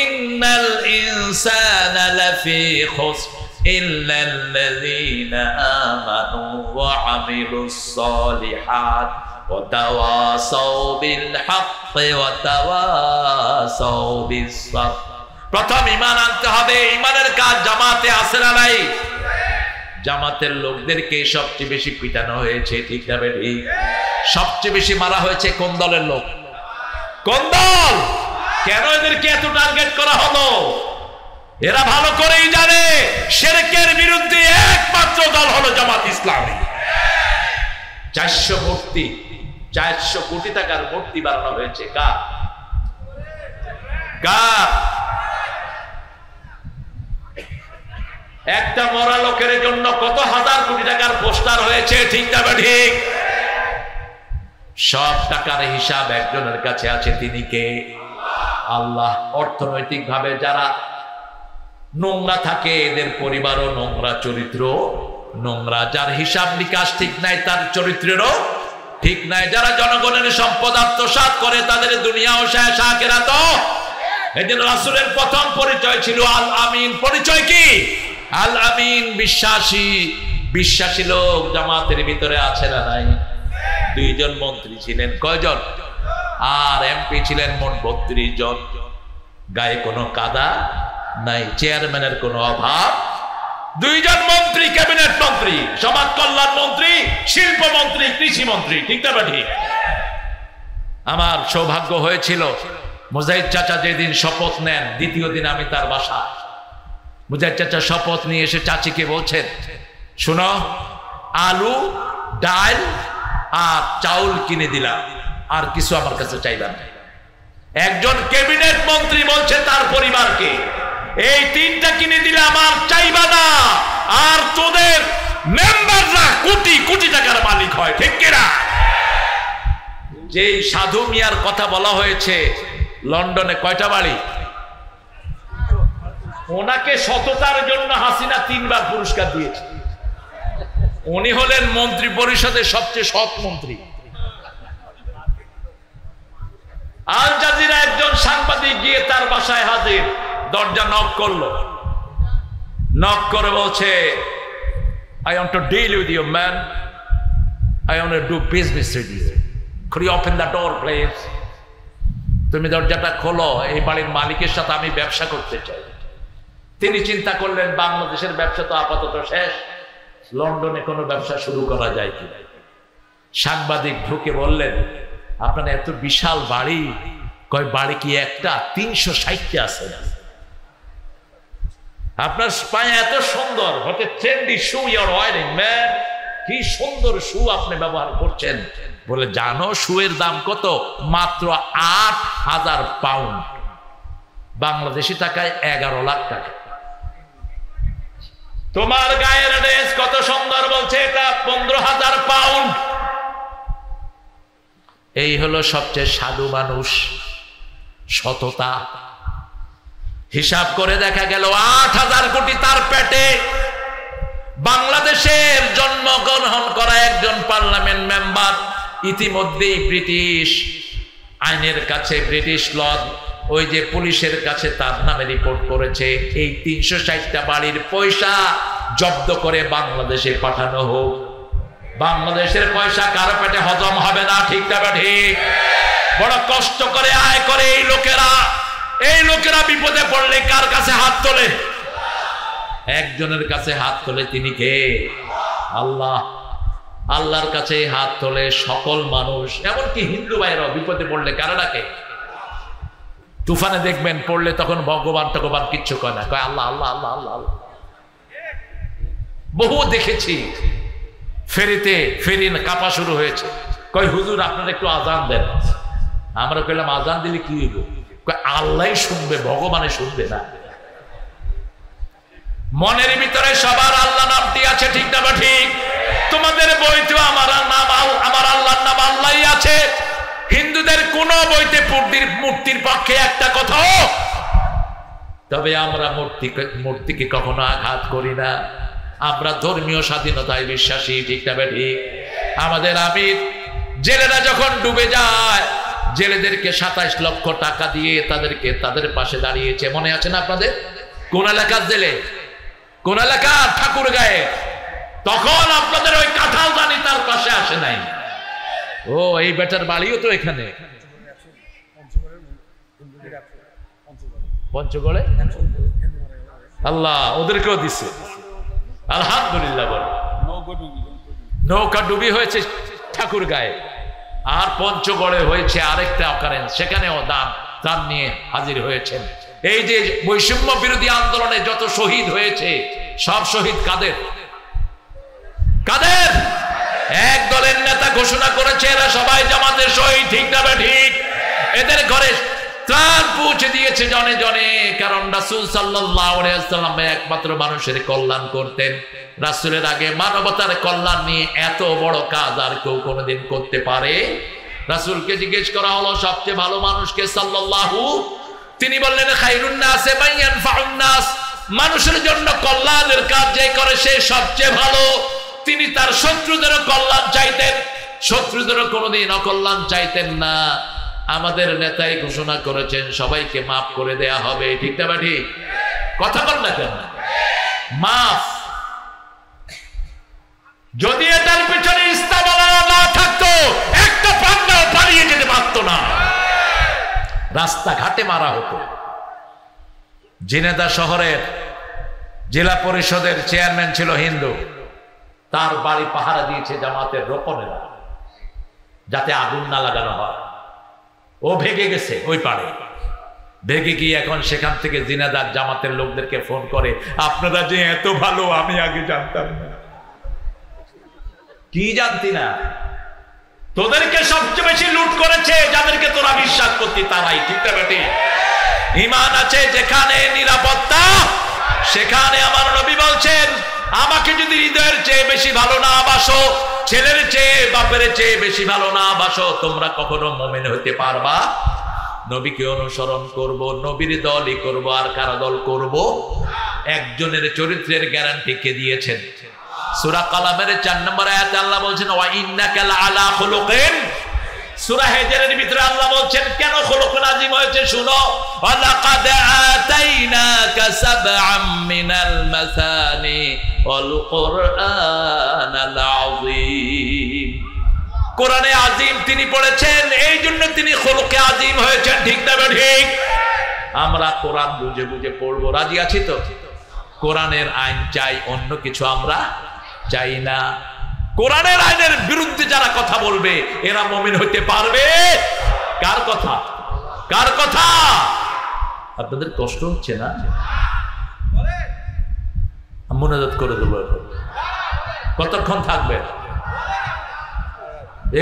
ইন্নাল ইনসানা লাফি খুসর ইল্লাল্লাযীনা আমানু ওয়া আমিলুস সালিহাত ওয়া তাওয়াসাউ বিল হাক্কি ওয়া তাওয়াসাউ বিস সাবর। প্রথম ঈমান আনতে হবে। ঈমানের কাজ জামাতে আছে না নাই? জামাতের লোকদেরকে সবচেয়ে বেশি পিটানো হয়েছে, ঠিক না বেঠি? সবচেয়ে বেশি মারা হয়েছে কোন দলের লোক? কোন দল? কেন এদেরকে এত টার্গেট করা হলো? এরা ভালো করেই জানে শিরকের বিরুদ্ধে একমাত্র দল হলো জামাত ইসলামী। 400 কোটি টাকার মূর্তি বানানো হয়েছে। কার? একটা মরা লোকের জন্য কত হাজার কোটি টাকার পোস্টার হয়েছে, ঠিক না ঠিক? সব টাকার হিসাব একজনের কাছে আছে, তিনি কে? আল্লাহ। অর্থনৈতিক ভাবে যারা নোংরা থাকে এদের পরিবারও নোংরা, চরিত্র নোংরা। যার হিসাব নিকাশ ঠিক নাই তার চরিত্রেরও ঠিক নাই। যারা জনগণের সম্পদ আত্মসাৎ করে তাদের দুনিয়াও শেষ, আখিরাতও। এজন্য রাসূলের প্রথম পরিচয় ছিল আল আমিন। পরিচয় কি? আল আমিন, বিশ্বাসী। বিশ্বাসী লোক জামাতের ভিতরে আছে না নাই? 2 জন মন্ত্রী ছিলেন। কয়জন? আর এমপি ছিলেন মোট 32 জন। গায়ে কোনো কাদা নাই, চেয়ারম্যানের কোনো অভাব। 2 জন মন্ত্রী, ক্যাবিনেট মন্ত্রী, সমাজ কল্যাণ মন্ত্রী, শিল্প মন্ত্রী, কৃষি মন্ত্রী, ঠিক না ঠিক? আমার সৌভাগ্য হয়েছিল মুজাহিদ চাচা যেদিন শপথ নেন, দ্বিতীয় দিন আমি তার বাসা। মুজাহিদ চাচা শপথ নিয়ে এসে চাচিকে বলছেন, শুনো, আলু, ডাল আর চাউল কিনে দিলাম, আর কিছু আমার কাছে চাইবা না। একজন ক্যাবিনেট মন্ত্রী বলছে তার পরিবারকে, এই 3টা কিনে দিলাম আর চাইবা না। আর তোদের মেম্বাররা কোটি কোটি টাকার মালিক হয়, ঠিক কিনা? যেই সাধু মিয়ার কথা বলা হয়েছে, লন্ডনে কয়টা বাড়ি? ওনাকে সততার জন্য হাসিনা 3 বার পুরস্কার দিয়েছে। উনি হলেন মন্ত্রী পরিষদের সবচেয়ে সৎ মন্ত্রী। আল জাজিরা একজন সাংবাদিক গিয়ে তার বাসায় হাজির, দরজা নক করলো। নক করে বলছে, I want to deal with you, man. I want to do business with you. Could you open the door, please? তুমি দরজাটা খোলো, এই বাড়ির মালিকের সাথে আমি ব্যবসা করতে চাই। তিনি চিন্তা করলেন, বাংলাদেশের ব্যবসা তো আপাতত শেষ, লন্ডনে কোনো ব্যবসা শুরু করা যায় কি? সাংবাদিক ঢুকে বললেন, আপনার এত বিশাল বাড়ি, কয় বাড়ি কি একটা? 360টা আছে। আপনার পায়ে এত সুন্দর, হতে trendy shoe your wearing man, কি সুন্দর শু আপনি ব্যবহার করছেন। বলে, জানো শুয়ের দাম কত? মাত্র 8,000 পাউন্ড, বাংলাদেশি টাকায় 11 লাখ টাকা। তোমার গায়ের ড্রেস কত সুন্দর, বলছে এটা 15,000 পাউন্ড। এই হলো সবচেয়ে সাধু মানুষ, সততা। হিসাব করে দেখা গেল 8,000 কোটি তার পেটে। বাংলাদেশের জন্মগ্রহণ করা একজন পার্লামেন্ট মেম্বার ইতিমধ্যেই ব্রিটিশ আইনের কাছে, ব্রিটিশ ল, ওই যে পুলিশের কাছে তার নামে রিপোর্ট করেছে, এই 360টা বাড়ির পয়সা জব্দ করে বাংলাদেশে পাঠানো হোক। বাংলাদেশের পয়সা কারো পেটে হজম হবে না, ঠিক না ঠিক? বড় কষ্ট করে আয় করে এই লোকেরা বিপদে পড়লে কার কাছে হাত তোলে? একজনের কাছে হাত তোলে, তিনি কে? আল্লাহ। আল্লাহর কাছে হাত তোলে সকল মানুষ, এমনকি হিন্দু ভাইরাও বিপদে পড়লে কারা ডাকে? তুফানে দেখবেন পড়লে তখন ভগবান টগবান কিচ্ছু কয় না, কয় আল্লাহ আল্লাহ আল্লাহ আল্লাহ আল্লাহ। বহু দেখেছি, ফেরি কাঁপা শুরু হয়েছে, কয় হুজুর আপনারা একটু আজান দেন। আমরা কইলাম আজান দিলে কি হইব? আল্লাহ শুনবে, ভগবানে শুনবে না। মনের ভিতরে সবার আল্লাহ নামটি আছে, ঠিক না বা ঠিক? তোমাদের বইতে আমার নাম, আমার আল্লাহর নাম আল্লাহই আছে। হিন্দুদের কোন বইতে মূর্তির পক্ষে একটা কথা, তবে আমরা মূর্তিকে কখনো আঘাত করি না। আমরা ধর্মীয় স্বাধীনতায় বিশ্বাসী, ঠিক না ঠিক? আমাদের আমির জেলেরা যখন ডুবে যায়, জেলেদেরকে 27 লক্ষ টাকা দিয়ে তাদের পাশে দাঁড়িয়েছে, মনে আছে না আপনাদের? কোন এলাকার জেলে, কোন এলাকা? ঠাকুরগাঁয়ে। তখন আপনাদের ওই কাঁঠাল দানি তার পাশে আসে নাই। ও, এই বেটার বাড়িও তো এখানে পঞ্চগড়ে। আল্লাহ ওদেরকেও দিছে, আলহামদুলিল্লাহ। বল, নৌকা ডুবি হয়েছে ঠাকুরগাঁয়ে, আর পঞ্চগড়ে হয়েছে আরেকটা অকারেন্স, সেখানেও দান নিয়ে হাজির হয়েছেন। এই যে বৈষম্য বিরোধী আন্দোলনে যত শহীদ হয়েছে, সব শহীদ কাদের? কাদের? এক দলের নেতা ঘোষণা করেছে এরা সবাই জামাতের শহীদ, ঠিক না ঠিক? এদের ঘরে ত্রাণ পৌঁছে দিয়েছে জনে জনে, কারণ রাসূল সাল্লাল্লাহু আলাইহি ওয়াসাল্লাম একমাত্র মানুষের কল্যাণ করতেন। রাসূলের আগে মানবতার কল্যাণ নিয়ে এত বড় কাজ আর কেউ কোনোদিন করতে পারে? রাসূলকে জিজ্ঞেস করা হলো সবচেয়ে ভালো মানুষকে, সাল্লাল্লাহু, তিনি বললেন খায়রুন নাসি মান ইয়ানফাউন নাস, মানুষের জন্য কল্যাণের কাজ যে করে সে সবচেয়ে ভালো। তিনি তার শত্রুদেরও কল্যাণ চাইতেন, শত্রুদেরও কোনোদিন অকল্যাণ চাইতেন না। আমাদের নেতাই ঘোষণা করেছেন সবাইকে মাফ করে দেয়া হবে, ঠিক না ঠিক? কথা বল না কেন? মাফ। যদি এটার পিছনে ইসলাম না থাকতো, একটা পান্নাও পালিয়ে যেতে পারত না, রাস্তাঘাটে মারা হতো। ঝিনেদা শহরের জেলা পরিষদের চেয়ারম্যান ছিল হিন্দু, তার বাড়ি পাহারা দিয়েছে জামাতের রোপণেরা, যাতে আগুন না লাগানো হয়। ও ভেগে গেছে ওই পাড়ে, ভেগে গিয়ে এখন সেখান থেকে জিনাদার জামাতের লোকদেরকে ফোন করে, আপনারা যে এত ভালো আমি আগে জানতাম না। কি জানতি না? তোদেরকে সবচেয়ে বেশি লুট করেছে যাদেরকে তোরা বিশ্বাস করতি তারাই, ঠিক না বেটি? ঈমান আছে যেখানে নিরাপত্তা, সেখানে আমার নবী বলছেন আমাকে যদি হৃদয়ের চেয়ে বেশি ভালো না বাসো, ছেলের চেয়ে বাপের চেয়ে বেশি ভালো না বাসো, তোমরা কখনো মুমিন হতে পারবা? নবীকে অনুসরণ করব, নবীর দলই করব, আর কারা দল করব? একজনের চরিত্রের গ্যারান্টি কে দিয়েছেন? সূরা কালামের 4 নম্বর আয়াতে আল্লাহ বলছেন ওয়া ইন্নাকা লাআলা খুলুকিন। সূরা হিজরের ভিতরে আল্লাহ বলছেন কেন খুলুকুন আযীম হয়েছে শুনো, ওয়া লাকাদ আতাইনাকা সাবআম মিনাল মাসানি ওয়াল কুরআনাল আযীম। কোরআনে আযীম তিনি পড়েছেন, এই জন্য তিনি খুলুকে আযীম হয়েছেন, ঠিক না ঠিক? আমরা কোরআন বুঝে বুঝে পড়বো, রাজি আছি তো? কোরআনের আইন চাই, অন্য কিছু আমরা চাই না। কোরআনের আইনের বিরুদ্ধে যারা কথা বলবে এরা মুমিন হতে পারবে? কার কথা? কার কথা? আপনাদের কষ্ট হচ্ছে না? মুনাজাত করে দেবো। কতক্ষণ থাকবে?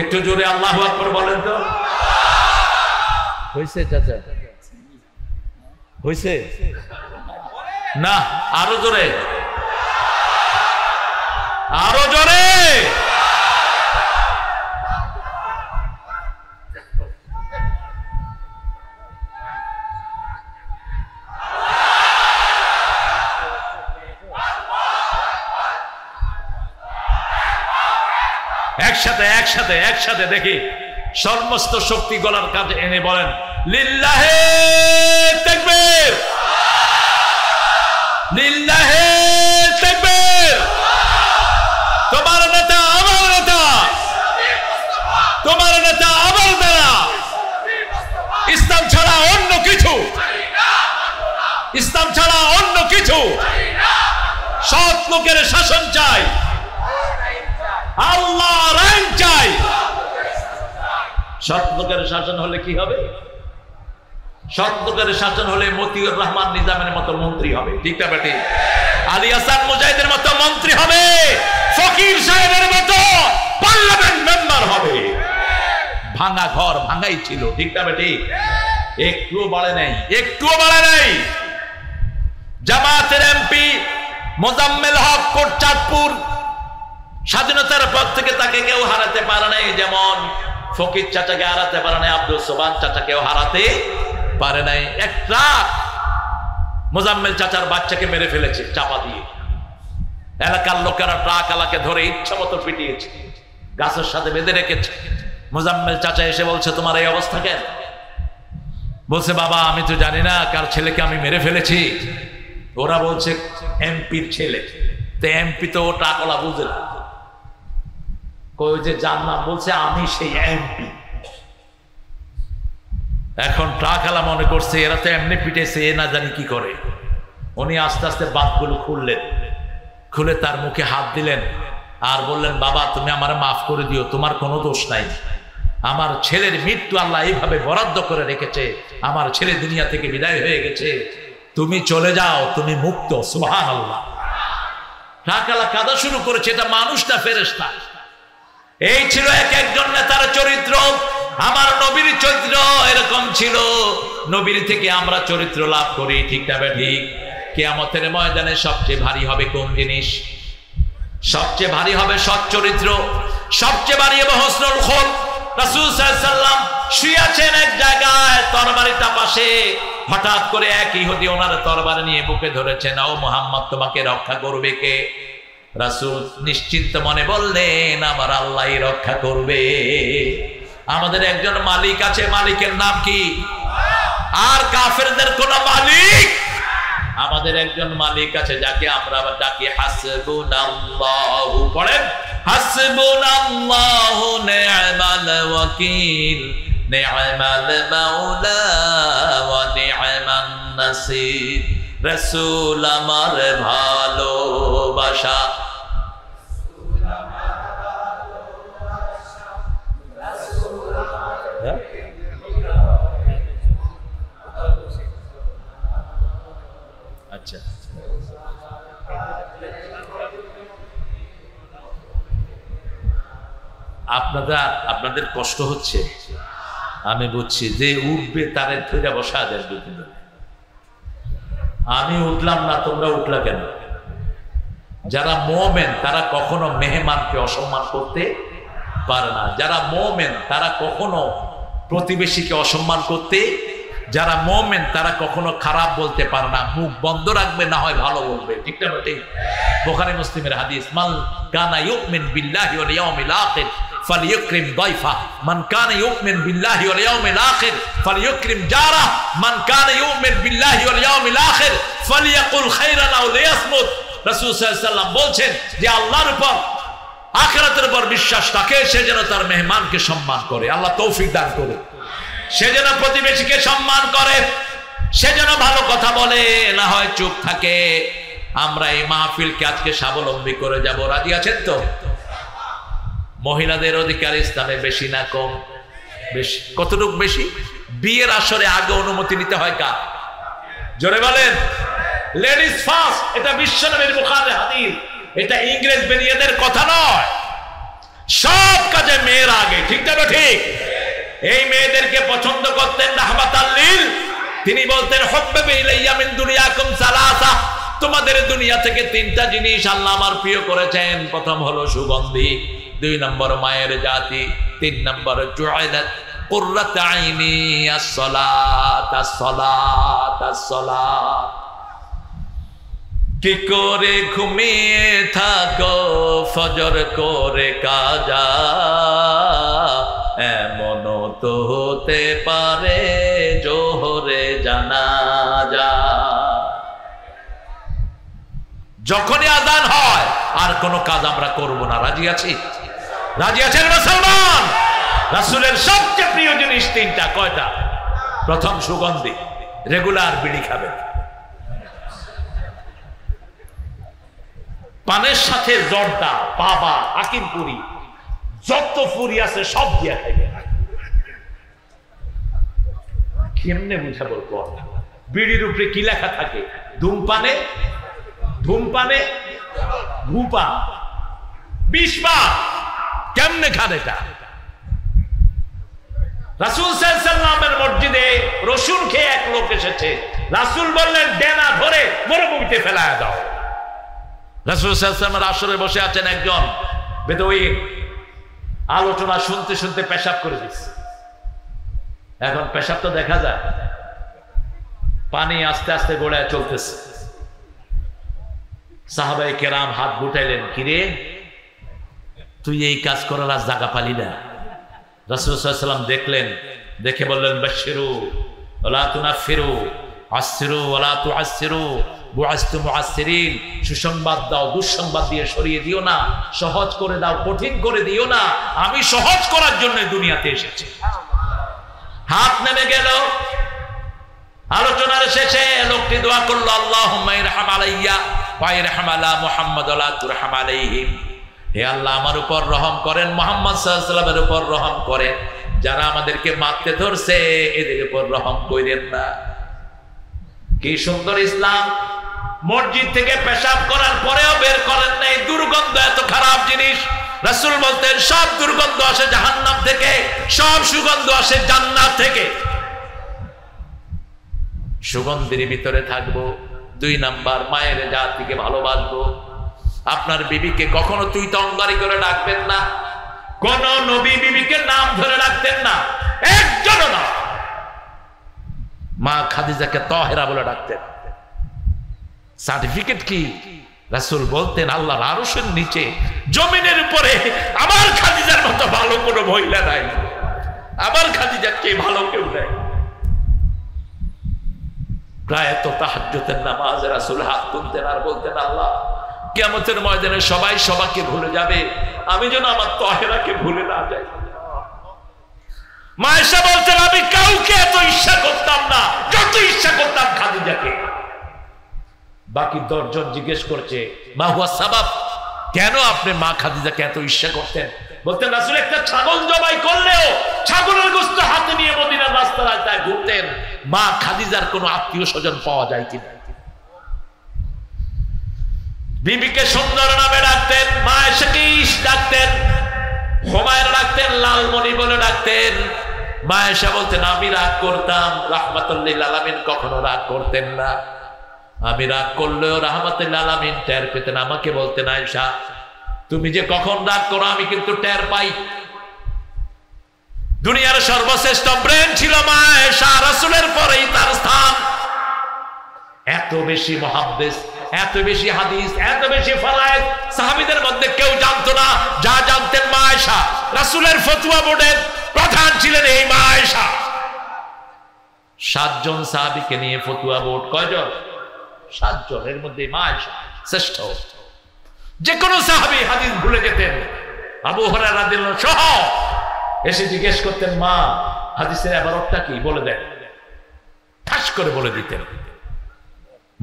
একটু জোরে আল্লাহু আকবার বলেন তো। হয়েছে চাচা? হয়েছে না? আরো জোরে, আরো জোরে। একসাথে একসাথে একসাথে দেখি সমস্ত শক্তি গলার কাছে এনে বলেন লিল্লাহে তাকবীর, লিল্লাহে তাকবীর। তোমার নেতা আমার নেতা, তোমার নেতা আমার দ্বারা, ইসলাম ছাড়া অন্য কিছু, ইসলাম ছাড়া অন্য কিছু। সৎ লোকের শাসন চাই, আল্লাহর আইন চাই। সৎ লোকের শাসন হলে কি হবে? সৎ লোকের শাসন হলে মতিউর রহমান নিজামের মতো মন্ত্রী হবে, ঠিক না বেটি? আলী হাসান মুজাহিদের মতো মন্ত্রী হবে, ফকির সাহেবের মতো পার্লামেন্ট মেম্বার হবে। ভাঙা ঘর ভাঙাই ছিল, ঠিক না বেটি? একটুও বাড়ে নাই, একটুও বাড়ে নাই। জামাতের এমপি মোজাম্মেল হক কোটচাঁদপুর, স্বাধীনতার পর থেকে তাকে কেউ হারাতে পারে নাই, যেমন ফকির চাচাকে হারাতে পারে নাই, আব্দুল সোবান চাচাকেও হারাতে পারে নাই। একটা মোজাম্মেল চাচার বাচ্চাকে মেরে ফেলেছে চাপা দিয়ে, এলাকার লোকেরা ট্রাক আলাকে ধরে ইচ্ছা মতো পিটিয়েছে, গাছের সাথে বেঁধে রেখেছে। মোজাম্মেল চাচা এসে বলছে তোমার এই অবস্থা কেন? বলছে বাবা আমি তো জানি না কার ছেলেকে আমি মেরে ফেলেছি। ওরা বলছে এমপির ছেলে, তো এমপি তো ও ট্রাকওয়ালা বুঝে না, কই যে যার নাম বলছে আমি সেই এমপি। এখন ট্রাকওয়ালা মনে করছে এরা তো এমনি পিটেছে, এ না জানি কি করে। উনি আস্তে আস্তে বাতগুলো খুললেন, খুলে তার মুখে হাত দিলেন আর বললেন বাবা তুমি আমার মাফ করে দিও, তোমার কোনো দোষ নাই। আমার ছেলের মৃত্যু আল্লাহ এইভাবে বরাদ্দ করে রেখেছে, আমার ছেলে দুনিয়া থেকে বিদায় হয়ে গেছে, তুমি চলে যাও, তুমি মুক্ত। সুবহানাল্লাহ। ট্রাকওয়ালা কাঁদা শুরু করেছে, এটা মানুষ না ফেরেশতা। এই ছিল এক একজন নেতার চরিত্র। আমার নবীর চরিত্র এরকম ছিল, নবীর থেকে আমরা চরিত্র লাভ করি, ঠিক না ঠিক? কিয়ামতের ময়দানে সবচেয়ে ভারী হবে কোন জিনিস? সবচেয়ে ভারী হবে সৎ চরিত্র, সবচেয়ে ভারী হবে হুসনুল খুলক। রাসূল সাল্লাল্লাহু আলাইহি ওয়াসাল্লাম শুয়ে আছেন এক জায়গায়, তরবারিটা পাশে, হঠাৎ করে এক ইহুদি ওনার তরবারি নিয়ে বুকে ধরেছেন, ও মুহাম্মদ তোমাকে রক্ষা করবে কে? রাসূল নিশ্চিন্ত মনে বললেন আমার আল্লাহই রক্ষা করবে। আমাদের একজন মালিক আছে, মালিকের নাম কি? আর কাফেরদের কোন মালিক? আমাদের একজন মালিক আছে যাকে আমরা ডাকি হাসবুনাল্লাহু। পড়েন হাসবুনাল্লাহু নি'মাল ওয়াকিল, নি'মাল মাওলা ওয়া নি'মান নাসির। রাসূল আমার ভালোবাসা, আচ্ছা আপনাদের কষ্ট হচ্ছে, আমি বুঝছি। যে উঠবে তারে ধরে বসা দেন দুদিন। আমি উঠলাম না, তোমরা উঠলা কেন? যারা মুমিন তারা কখনো মেহমানকে অসম্মান করতে পারে না। যারা মুমিন তারা কখনো প্রতিবেশীকে অসম্মান করতে, যারা মুমিন তারা কখনো খারাপ বলতে পারে না। মুখ বন্ধ রাখবে, না হয় ভালো বলবে, ঠিক না? ঠিক। বুখারী মুসলিমের হাদিস, মান কানা ইউমিন বিল্লাহি ওয়াল ইয়াউমিল আখির ফালিয়ুকরিম দাইফা, মান কানা ইউমিন বিল্লাহি ওয়াল ইয়াউমিল আখির ফালিয়ুকরিম জারা, মান কানা ইউমিন বিল্লাহি ওয়াল ইয়াউমিল আখির ফালিয়াকুল খাইরান আও লিয়াসমুত। রাসূল সাল্লাল্লাহু আলাইহি ওয়াসাল্লাম বলছেন যে আল্লাহর উপর আখিরাতের উপর বিশ্বাস রাখে সে যেন তার মেহমানকে সম্মান করে। আল্লাহ তৌফিক দান করে। সে যেন প্রতিবেশীকে সম্মান করে, সে যেন ভালো কথা বলে, না হয় চুপ থাকে। আমরা এই মাহফিলকে আজকে স্বাবলম্বী করে যাব, রাজি আছেন তো? মহিলাদের অধিকার ইসলামে বেশি না কম? বেশি। কতটুকু বেশি? বিয়ের আসরে আগে অনুমতি নিতে হয় কার? জোরে বলেন। লেডিস ফার্স্ট, এটা বিশ্বনবীর বুখারীর হাদিস, এটা ইংরেজ বেনিয়াদের কথা নয়। সব কাজে মেয়ের আগে, ঠিক না? ঠিক। এই মেয়েদেরকে পছন্দ করতেন রাহমাতাল লিল। তিনি বলতেন হুব্বিবা ইলাইয়া মিন দুনিয়াকুম সালাসা, তোমাদের দুনিয়া থেকে তিনটা জিনিস আল্লাহ আমার প্রিয় করেছেন। প্রথম হলো সুগন্ধি, 2 নম্বর মায়ের জাতি, 3 নম্বর জুইলাত কুররাতু আইনি as-সালাত as-সালাত as-সালাত। কি করে ঘুমিয়ে থাকো ফজর করে কাজা, এমন তো হতে পারে জোহরে জানাজা। যখনই আযান হয় আর কোনো কাজ আমরা করব না, রাজি আছি? রাজি আছেন মুসলমান? রাসূলের সবচেয়ে প্রিয় জিনিস 3টা। কয়টা? প্রথম সুগন্ধি, রেগুলার বিড়ি খাবেন। পানের সাথে জর্দা, বাবা, হাকিমপুরি, যত ফুরি আছে সব দিয়া খাইবে। কেমনে বুঝা বলবো? বিড়ির উপরে কি লেখা থাকে? ধূমপানে ধূমপানে ধূপা 20 বার। কেমনে খান এটা? রাসূল সাল্লাল্লাহু আলাইহি ওয়াসাল্লামের মসজিদে রসুন খেয়ে এক লোক এসেছে। রাসূল বললেন, ডেনা ধরে মরুভূমিতে ফেলায়া দাও। রাসূল সাল্লাল্লাহু আলাইহি ওয়াসাল্লামের আসরে বসে আছেন একজন বেদুইন, আলোচনা শুনতে শুনতে পেশাব করে দিচ্ছে। এখন পেশাব তো দেখা যায়, পানি আস্তে আস্তে গোড়ায় চলতেছে। সাহাবায়ে কেরাম হাত গুটাইলেন, কিরে তুই এই কাজ করার আজ জায়গা পালি না? রাসূল সাল্লাল্লাহু আলাইহি ওয়াসাল্লাম দেখলেন, দেখে বললেন, বাশশিরু ওয়ালা তুনাফিরু, আশশিরু ওয়ালা তুআশশিরু, বুআসতু মুআসসিরিন। সুসংবাদ দাও, দুঃসংবাদ দিয়ে সরিয়ে দিও না, সহজ করে দাও, কঠিন করে দিও না। আমি সহজ করার জন্য দুনিয়াতে এসেছি। হাত নেমে গেল। আলোচনার শেষে লোকটি দোয়া করলো, আল্লাহুম্মা ইরহাম আলাইয়া ওয়া ইরহাম আলা মুহাম্মাদ ওয়া লা তুরহাম আলাইহিম। হে আল্লাহ, আমার উপর রহম করেন, মুহাম্মদ সাল্লাল্লাহু আলাইহি ওয়াসাল্লামের উপর রহম করেন। যারা আমাদেরকে মারতে ধরছে এদের উপর রহম করেন না। কি সুন্দর ইসলাম! মসজিদ থেকে পেশাব করার পরেও বের করেন নাই। দুর্গন্ধ এত খারাপ জিনিস। রাসূল বলতেন, সব দুর্গন্ধ আসে জাহান্নাম থেকে, সব সুগন্ধ আসে জান্নাত থেকে। সুগন্ধের ভিতরে থাকবো। 2 নাম্বার, মায়ের জাতিকে ভালোবাসবো। আপনার বিবিকে কখনো তুই তঙ্গারি করে ডাকবেন না। কোন নবী বিবিকে নাম ধরে ডাকতেন না, একজনও না। মা খাদিজাকে তাহেরা বলে ডাকতেন। সার্টিফিকেট কি? রাসূল বলতেন, আল্লাহর আরশের নিচে জমিনের উপরে আমার খাদিজার মতো ভালো কোনো মহিলা নাই, আমার খাদিজার চেয়ে ভালো কেউ নাই। প্রায় তো তাহাজ্জুদের নামাজে রাসূল হাত তুলতেন আর বলতেন, আল্লাহ কিয়ামতের ময়দানে সবাই সবাইকে ভুলে যাবে, আমি যেন আমার তাহেরাকে ভুলে না যাই। মা আয়েশা বলতেন, আমি কাউকে এত ঈর্ষা করতাম না যত ঈর্ষা করতাম খাদিজাকে। বাকি 10 জন জিজ্ঞেস করছে, মা হুয়া সাবাব, কেন আপনি মা খাদিজাকে এত ঈর্ষা করতেন? বলতেন, রাসূল একটা ছাগল জবাই করলেও ছাগলের গোশত হাতে নিয়ে মদিনার রাস্তা রাস্তায় ঘুরতেন, মা খাদিজার কোনো আত্মীয় স্বজন পাওয়া যায় কিনা। বিবিকে সুন্দর নামে ডাকতেন, মা আয়েশাকে ইশ ডাকতেন, হুমায়রা ডাকতেন, লালমণি বলে ডাকতেন। মা আয়েশা বলতেন, আমি রাগ করতাম, রাহমাতুল লিল আলামিন কখনো রাগ করতেন না। আমি রাগ করলেও রাহমাতুল লিল আলামিন টের পেতেন। আমাকে বলতেন, আয়েশা তুমি যে কখন রাগ করো আমি কিন্তু টের পাই। দুনিয়ার সর্বশ্রেষ্ঠ ব্রেন ছিল মা আয়েশা, রাসূলের পরেই তার স্থান। এত বেশি মুহাদ্দিস, এত বেশি হাদিস, এত বেশি ফরায়েদ সাহাবীদের মধ্যে কেউ জানতো না, যা জানতেন মা আয়েশা। রাসূলের ফতোয়া বোর্ডের প্রধান ছিলেন এই মা আয়েশা। 7 জন সাহাবীকে নিয়ে ফতোয়া বোর্ড। কয়জন? 7 জন। এর মধ্যে মা আয়েশা শ্রেষ্ঠ। যে কোনো সাহাবী হাদিস ভুলে যেতেন, আবু হুরায়রা রাদিয়াল্লাহু আনহু সহ এসে জিজ্ঞেস করতেন, মা হাদিসের ইবারতটা কি বলে দেন। ঠাস করে বলে দিতেন।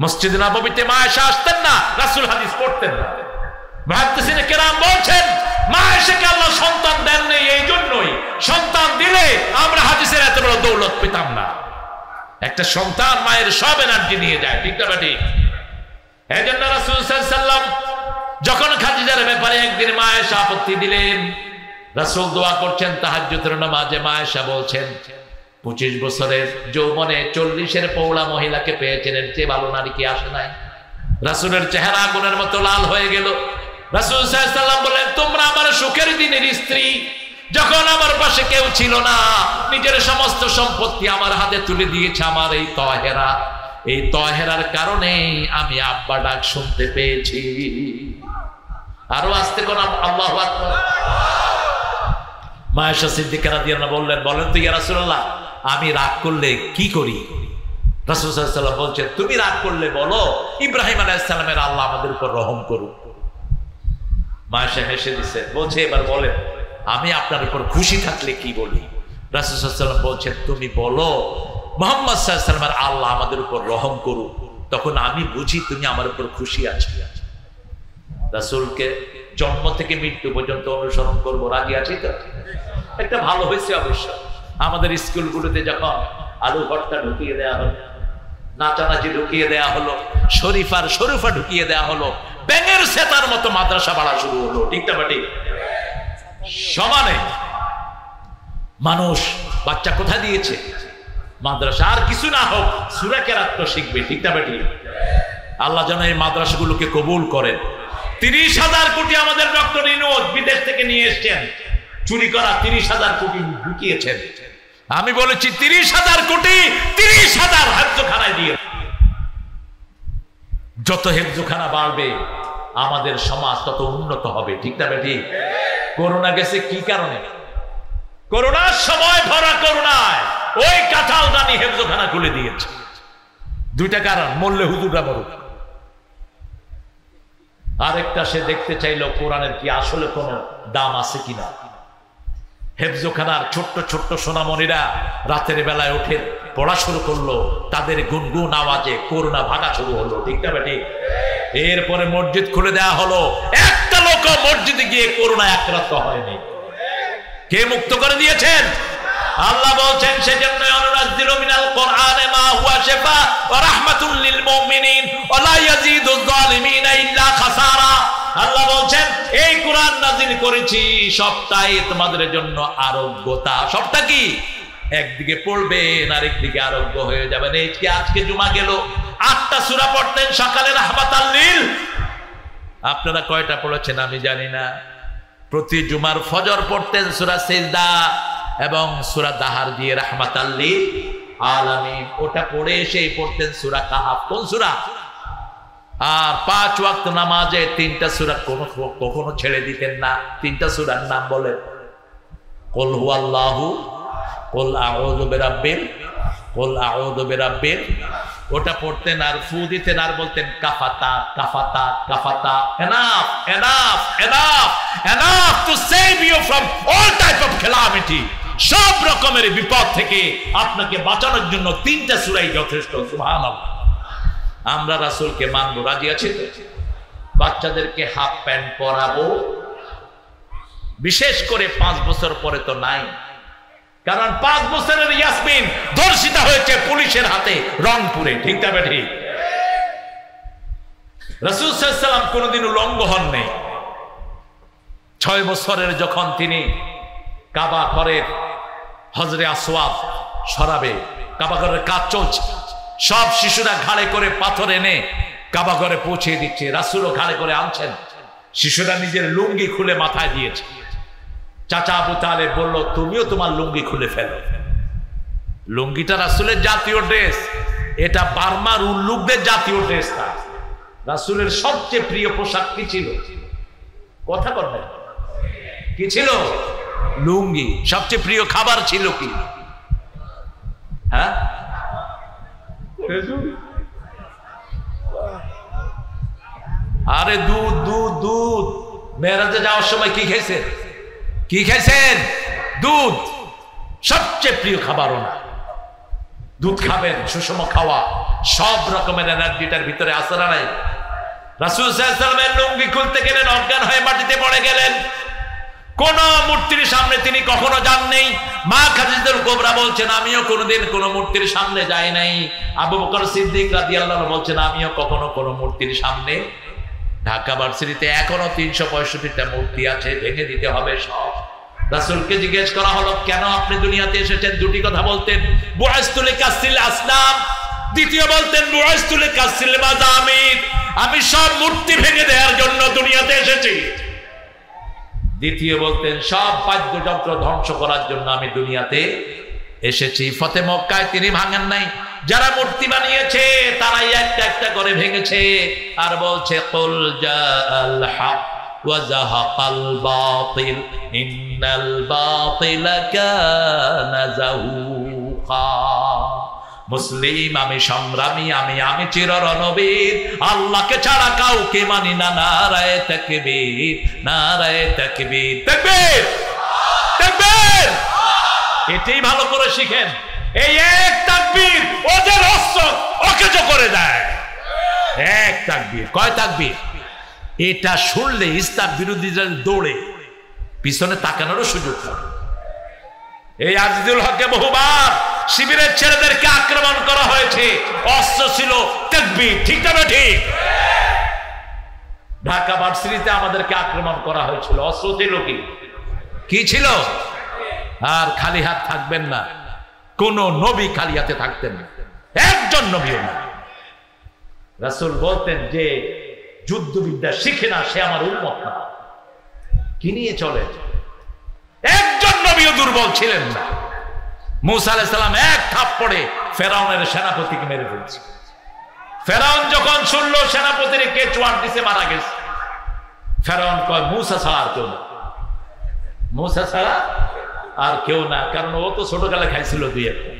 মসজিদে নববীতে মা আয়েশা আসতেন না, রাসূল হাদিস পড়তেন না। মুহাদ্দিসিনে কেরাম বলছেন, মা আয়েশাকে আল্লাহ সন্তান দেন নাই, এই জন্যই সন্তান দিলে আমরা হাদিসের এত বড় দৌলত পেতাম না। একটা সন্তান মায়ের সব এনার্জি নিয়ে যায়, ঠিক না ঠিক? এই জন্য রাসূল সাল্লাল্লাহু আলাইহি ওয়াসাল্লাম যখন খাদিজার ব্যাপারে একদিন মা আয়েশা আপত্তি দিলেন, রাসূল দোয়া করছেন তাহাজ্জুদের নামাজে। মা আয়েশা বলছেন, 25 বছরের যৌবনে 40-এর পৌলা মহিলাকে পেয়েছেন, এর চেয়ে ভালো নারী কি আসে নাই? রাসূলের চেহারা আগুনের মতো লাল হয়ে গেল। রাসূল সাল্লাল্লাহু আলাইহি ওয়াসাল্লাম বললেন, তোমরা আমার সুখের দিনের স্ত্রী। যখন আমার পাশে কেউ ছিল না, নিজের সমস্ত সম্পত্তি আমার হাতে তুলে দিয়েছে আমার এই তাহেরা। এই তাহেরার কারণে আমি আব্বা ডাক শুনতে পেয়েছি। আরো আস্তে কোন আল্লাহু আকবার। মা আয়েশা সিদ্দিকা রাদিয়াল্লাহু আনহা বললেন, বলেন তো ইয়া রাসূলুল্লাহ, আমি রাগ করলে কি করি? রাসূল সাল্লাল্লাহু আলাইহি ওয়াসাল্লাম বলছেন, তুমি রাগ করলে বলো, ইব্রাহিম আলাইহিস সালামের আল্লাহ আমাদের উপর রহম করুন। মা আয়েশা হেসে দিছে, বলছে, এবার বলেন আমি আপনার উপর খুশি থাকলে কি বলি? রাসূল সাল্লাল্লাহু আলাইহি ওয়াসাল্লাম বলছেন, তুমি বলো মুহাম্মদ সাল্লাল্লাহু আলাইহি ওয়াসাল্লামের আল্লাহ আমাদের উপর রহম করুন, তখন আমি বুঝি তুমি আমার উপর খুশি আছো। রাসূলকে জন্ম থেকে মৃত্যু পর্যন্ত অনুসরণ করব, রাজি আছি তো? একটা ভালো হয়েছে অবশ্য। আমাদের স্কুলগুলোতে যখন আলু ভর্তা ঢুকিয়ে দেওয়া হলো, নাচানাচি ঢুকিয়ে দেওয়া হলো, শরীফা ঢুকিয়ে দেওয়া হলো, ব্যাঙের সেতার মতো মাদ্রাসা বাড়া শুরু হলো, ঠিক না ঠিক? সমানে মানুষ বাচ্চা কোথায় দিয়েছে? মাদ্রাসা। আর কিছু না হোক সূরা কেরাত তো শিখবে, ঠিক না বেটি? আল্লাহ যেন এই মাদ্রাসাগুলোকে কবুল করেন। 30,000 কোটি আমাদের ডক্টর ইউনূস বিদেশ থেকে নিয়ে এসেছেন, চুরি করা 30,000 কোটি ঢুকিয়েছেন। আমি বলেছি 30,000 কোটি 30,000 হেফজখানায় দিয়ে। যত হেফজখানা বাড়বে আমাদের সমাজ তত উন্নত হবে, ঠিক না বেটি? করোনা গেছে কি কারণে? করোনার সময় ভরা করোনায় ওই কাঁঠাল দানি হেফজখানা খুলে দিয়েছে। দুইটা কারণ, মরলে হুজুররা মরুক, আরেকটা সে দেখতে চাইলো কোরআনের কি আসলে কোনো দাম আছে কিনা। হেফজখানার ছোট্ট ছোট্ট সোনামণিরা রাতের বেলায় ওঠে পড়া শুরু করলো, তাদের গুনগুন আওয়াজে করোনা ভাগা শুরু হলো, ঠিক না বেটি? এরপরে মসজিদ খুলে দেওয়া হলো, একটা লোক মসজিদে গিয়ে করোনা আক্রান্ত হয়নি। কে মুক্ত করে দিয়েছেন? আল্লাহ বলছেন, সেজন্য অনুনাজ্জিলু মিনাল কোরআনে মা হুয়া শিফা ওয়া রাহমাতুল লিল মুমিনিন ওয়া লা ইয়াজিদুজ জালিমিনা ইল্লা খাসারা। আল্লাহ বলছেন এই কোরআন নাযিল করেছি সবটাই তোমাদের জন্য আরোগ্যতা। সবটা কি? একদিকে পড়বেন আর একদিকে আরোগ্য হয়ে যাবেন। এই যে আজকে জুমা গেল, 8টা সূরা পড়তেন সকালে রাহমাতাল লিল। আপনারা কয়টা পড়েছেন আমি জানি না। প্রতি জুমার ফজর পড়তেন সূরা সিজদা এবং সূরা দাহার দিয়ে রাহমাতাল লিল আলামিন। ওটা পড়ে এসেই পড়তেন সূরা কাহাফ। কোন সূরা? আর 5 ওয়াক্ত নামাজে 3টা সূরা কখনো ছেড়ে দিতেন না। 3টা সূরার নাম বলেন। কুল হুয়াল্লাহু, কুল আউযু বিরাব্বিল, কুল আউযু বিরাব্বিল। ওটা পড়তেন আর ফু দিতেন আর বলতেন কাফাতা কাফাতা কাফাতা। Enough enough enough enough to save you from all type of calamity. সব রকমের বিপদ থেকে আপনাকে বাঁচানোর জন্য 3টা সূরাই যথেষ্ট। সুবহানাল্লাহ। আমরা রাসূলকে মানবো, রাজি আছি তো? বাচ্চাদেরকে হাফ প্যান্ট পরাবো, বিশেষ করে 5 বছর পরে তো নাই, কারণ 5 বছরের ইয়াসমিন ধর্ষিতা হয়েছে পুলিশের হাতে রংপুরে, ঠিক না বেঠি? রাসূল সাল্লাল্লাহু আলাইহি ওয়াসাল্লাম কোনদিন উলঙ্গ হন নাই। 6 বছরের যখন তিনি কাবা ঘরের হজরে আসওয়াদ সরাবে, কাবা ঘরের কাজ চলছে, সব শিশুরা ঘাড়ে করে পাথর এনে কাবা ঘরে পৌঁছে দিচ্ছে, রাসূলও ঘাড়ে করে আনছেন। শিশুরা নিজের লুঙ্গি খুলে মাথায় দিয়েছে। চাচা আবু তালেব বলল, তুমিও তোমার লুঙ্গি খুলে ফেলো। লুঙ্গিটা রাসূলের জাতীয় ড্রেস, এটা বার্মার উল্লুকদের জাতীয় ড্রেস না। রাসূলের সবচেয়ে প্রিয় পোশাক কি ছিল? কথা বলবেন, কি ছিল? লুঙ্গি। সবচেয়ে প্রিয় খাবার ছিল কি? হ্যাঁ, আরে দুধ দুধ দুধ। মেরাজে যাওয়ার সময় কি খেয়েছেন? কি খাইছেন? দুধ। সবচেয়ে প্রিয় খাবারও না। দুধ খাবেন, সুষম খাওয়া, সব রকমের এনার্জিটার ভিতরে আছে না নাই? রাসূল সাল্লাল্লাহু আলাইহি ওয়াসাল্লামের লুঙ্গি খুলতে গেলেন, অজ্ঞান হয়ে মাটিতে পড়ে গেলেন। কোন মূর্তির সামনে তিনি কখনো যান নাই। মা খাদিজাতুল কুবরা বলছেন, আমিও কোনোদিন কোনো মূর্তির সামনে যাই নাই। আবু বকর সিদ্দিক রাদিয়াল্লাহু আনহু বলছেন, আমিও কখনো কোনো মূর্তির সামনে। ঢাকা ভার্সিটিতে এখনো 365টা মূর্তি আছে, ভেঙে দিতে হবে সব। রাসূলকে জিজ্ঞেস করা হলো, কেন আপনি দুনিয়াতে এসেছেন? দুটি কথা বলতেন, বুআইসতু লিকাসরিল আসনাম। দ্বিতীয় বলতেন, বুআইসতু লিকাসরিল মাযামিদ। আমি সব মূর্তি ভেঙে দেওয়ার জন্য দুনিয়াতে এসেছি। দ্বিতীয় বলতেন, সব বাদ্যযন্ত্র ধ্বংস করার জন্য আমি দুনিয়াতে এসেছি। ফতে মক্কায় তিনি ভাঙেন নাই, যারা মূর্তি বানিয়েছে তারাই একটা একটা করে ভেঙেছে। আর বলছে, কুল জাআল হক ওয়া যাহাকাল বাতিল ইন্নাল বাতিলা কানা যাহুকা। মুসলিম, আমি সংগ্রামী, আমি চিররণবীর, আল্লাহকে ছাড়া কাউকে মানি না। নারায়ে তাকবীর, নারায়ে তাকবীর, তাকবীর, তাকবীর। এটাই ভালো করে শিখেন। এই এক তাকবীর ওদের অস্ত্র অকেজো করে দেয়। এক তাকবীর। কয় তাকবীর? এটা শুনলে ইসলাম বিরোধীরা দৌড়ে পিছনে তাকানোরও সুযোগ পাবে। এই আজিজুল হককে বহুবার শিবিরের ছেলেদেরকে আক্রমণ করা হয়েছে, অস্ত্র ছিল তাকবীর, ঠিক না ঠিক? ঢাকা ভার্সিটিতে আমাদেরকে আক্রমণ করা হয়েছিল, অস্ত্র ছিল কি? কি ছিল? আর খালি হাত থাকবেন না। কোন নবী খালি হাতে থাকতেন না, একজন নবীও না। রাসূল বলতেন যে যুদ্ধবিদ্যা শিখে না সে আমার উম্মত না। কি নিয়ে চলে? একজন নবীও দুর্বল ছিলেন না। মূসা আলাইহিস সালাম এক থাপ্পড়ে ফেরাউনের সেনাপতিকে মেরে ফেলছে। ফেরাউন যখন শুনলো সেনাপতির কে চোয়াট দিছে, মারা গেছে, ফেরাউন কয় মূসা ছাড়া আর কেউ না, মূসা ছাড়া আর কেউ না। কারণ ও তো ছোটকালে খাইছিল দুই একটা।